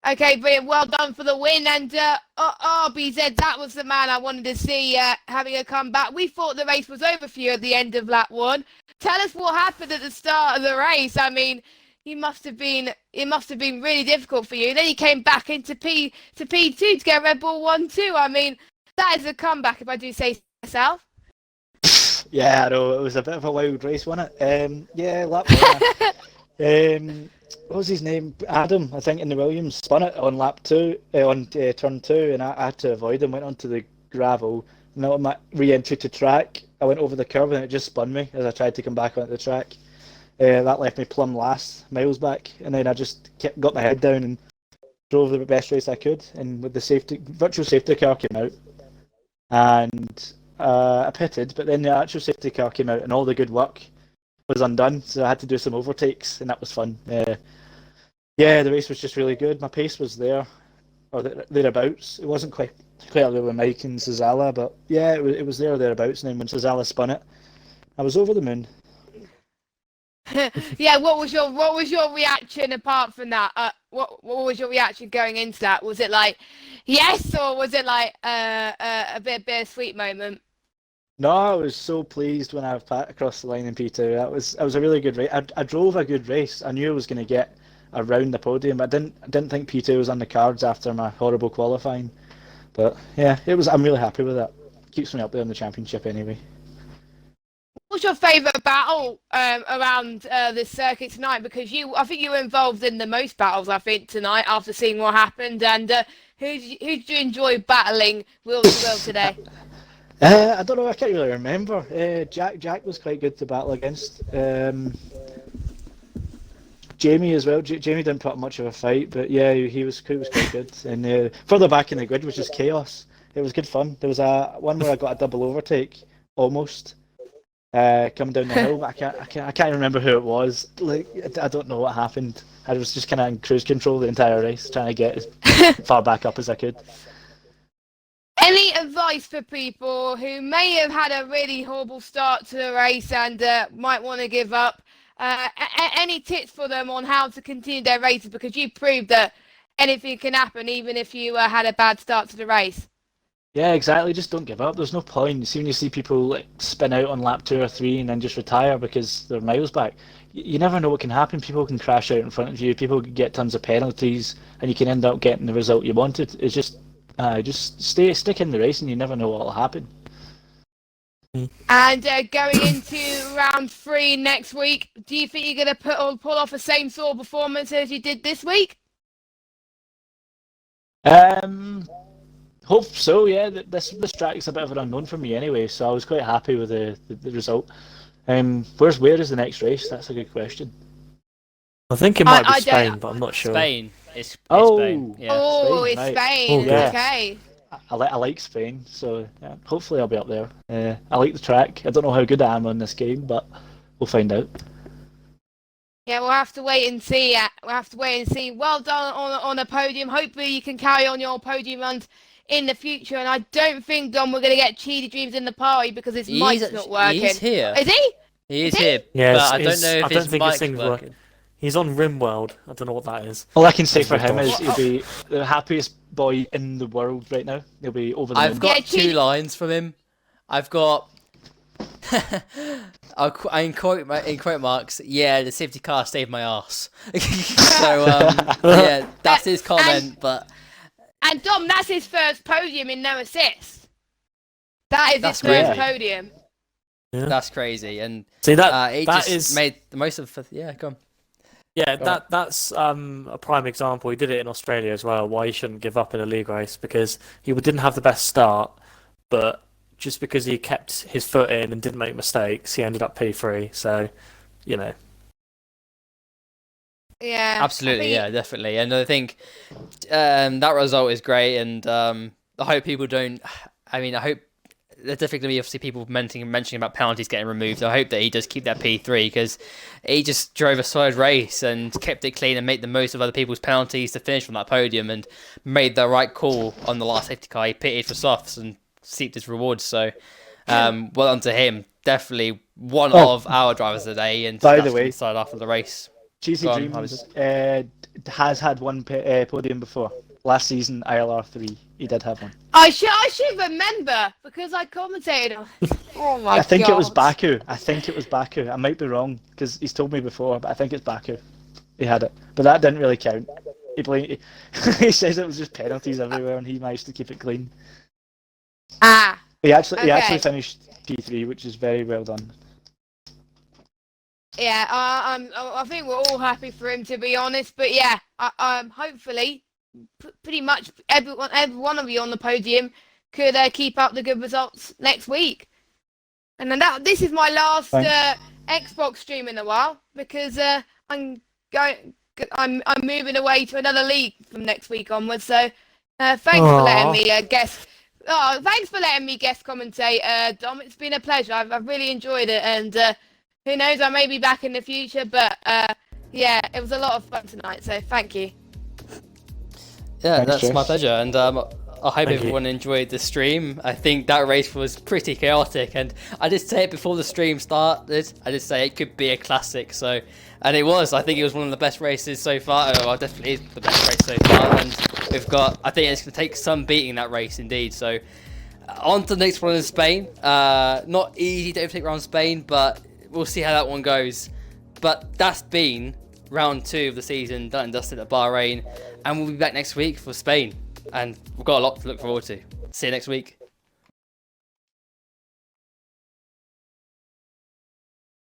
Okay, brilliant. Well done for the win. And RBZ, that was the man I wanted to see having a comeback. We thought the race was over for you at the end of lap one. Tell us what happened at the start of the race. I mean, it must have been really difficult for you. Then you came back into P2 to get Red Bull 1-2. I mean, that is a comeback, if I do say so myself. Yeah, I know, it was a bit of a wild race, wasn't it? Yeah, lap one. What was his name? Adam, I think, in the Williams spun it on lap two, on turn two, and I had to avoid him. Went onto the gravel, and on my re-entry to track, I went over the curve and it just spun me as I tried to come back onto the track. That left me plumb last, miles back, and then I just got my head down and drove the best race I could. And with the virtual safety car came out, and I pitted, but then the actual safety car came out, and all the good work was undone, so I had to do some overtakes, and that was fun. Yeah, the race was just really good. My pace was there, or thereabouts. It wasn't quite there with Mike and Cesala, but yeah, it was there or thereabouts. And then when Cesala spun it, I was over the moon. Yeah, what was your reaction apart from that? What was your reaction going into that? Was it like yes, or was it like a bit bittersweet moment? No, I was so pleased when I pat across the line in P2. That was a really good race. I drove a good race. I knew I was going to get around the podium, but I didn't think P2 was on the cards after my horrible qualifying. But yeah, it was. I'm really happy with that. Keeps me up there in the championship anyway. what's your favourite battle around this circuit tonight? Because I think you were involved in the most battles, I think, tonight after seeing what happened. And who did you enjoy battling wheel to wheel today? I don't know. I can't really remember. Jack was quite good to battle against. Jamie as well. Jamie didn't put up much of a fight, but yeah, he was quite good. And further back in the grid was just chaos. It was good fun. There was one where I got a double overtake almost coming down the hill, but I can't remember who it was. Like I don't know what happened. I was just kind of in cruise control the entire race, trying to get as far back up as I could. Any advice for people who may have had a really horrible start to the race and might want to give up? Any tips for them on how to continue their races? Because you proved that anything can happen even if you had a bad start to the race. Yeah, exactly. Just don't give up. There's no point. See, when you see people like spin out on lap 2 or 3 and then just retire because they're miles back, you never know what can happen. People can crash out in front of you. People can get tons of penalties, and you can end up getting the result you wanted. It's just stick in the race, and you never know what will happen. And going into round 3 next week, do you think you're going to pull off the same sort of performance as you did this week? Hope so. Yeah, this track's a bit of an unknown for me anyway, so I was quite happy with the result. Where is the next race? That's a good question. I think it might be Spain, but I'm not sure. Spain. It's Spain. Yeah. Oh, Spain, it's right. Spain. Oh, yeah. Okay. I like Spain, so yeah, hopefully I'll be up there. I like the track. I don't know how good I am on this game, but we'll find out. Yeah, we'll have to wait and see. Well done on a podium. Hopefully you can carry on your podium runs in the future. And I don't think, Dom, we're going to get Cheesy Dreams in the party because his mic's not working. He's here. Is he? He is here. Yeah, but I don't know if his think mic's thing's working. He's on Rimworld. I don't know what that is. All I can say for him is he'll be the happiest boy in the world right now. He'll be over the moon. I've got 2 lines from him. I've got. in quote marks. Yeah, the safety car saved my ass. So yeah, that's his comment. And Dom, that's his first podium in no assist. That's his first podium. Yeah. That's crazy, and see that he that just is made the most of it. Yeah, come on. Yeah, that's a prime example. He did it in Australia as well. Why he shouldn't give up in a league race, because he didn't have the best start, but just because he kept his foot in and didn't make mistakes, he ended up P3. So, you know. Yeah, absolutely, yeah, definitely. And I think that result is great, and I hope people don't. I mean, I hope there's definitely going to be obviously people mentioning about penalties getting removed. I hope that he does keep that P3 because he just drove a solid race and kept it clean and made the most of other people's penalties to finish from that podium and made the right call on the last safety car. He pitted for softs and seeped his rewards. So well done to him. Definitely one of our drivers today. And by the way, started off of the race. Cheesy Dreams has had one podium before. Last season, ILR 3, he did have one. I should remember because I commentated on. Oh my god! I think it was Baku. I might be wrong because he's told me before, but I think it's Baku. He had it, but that didn't really count. He says it was just penalties everywhere, and he managed to keep it clean. He actually finished P3, which is very well done. Yeah, I think we're all happy for him, to be honest. But yeah, hopefully, pretty much every one of you on the podium could keep up the good results next week. And then this is my last Xbox stream in a while because I'm moving away to another league from next week onwards. So thanks for letting me guest. Oh, thanks for letting me guest commentate, Dom. It's been a pleasure. I've really enjoyed it, and who knows, I may be back in the future. But yeah, it was a lot of fun tonight. So thank you. Yeah, Thanks, that's Jess. my pleasure, and I hope everyone enjoyed the stream. I think that race was pretty chaotic, and I did say it before the stream started. I did say it could be a classic, and it was. I think it was one of the best races so far. Oh, definitely is the best race so far, and I think it's going to take some beating that race indeed. So on to the next one in Spain. Not easy to overtake around Spain, but we'll see how that one goes. But that's been round 2 of the season, done and dusted at Bahrain, and we'll be back next week for Spain, and we've got a lot to look forward to. See you next week.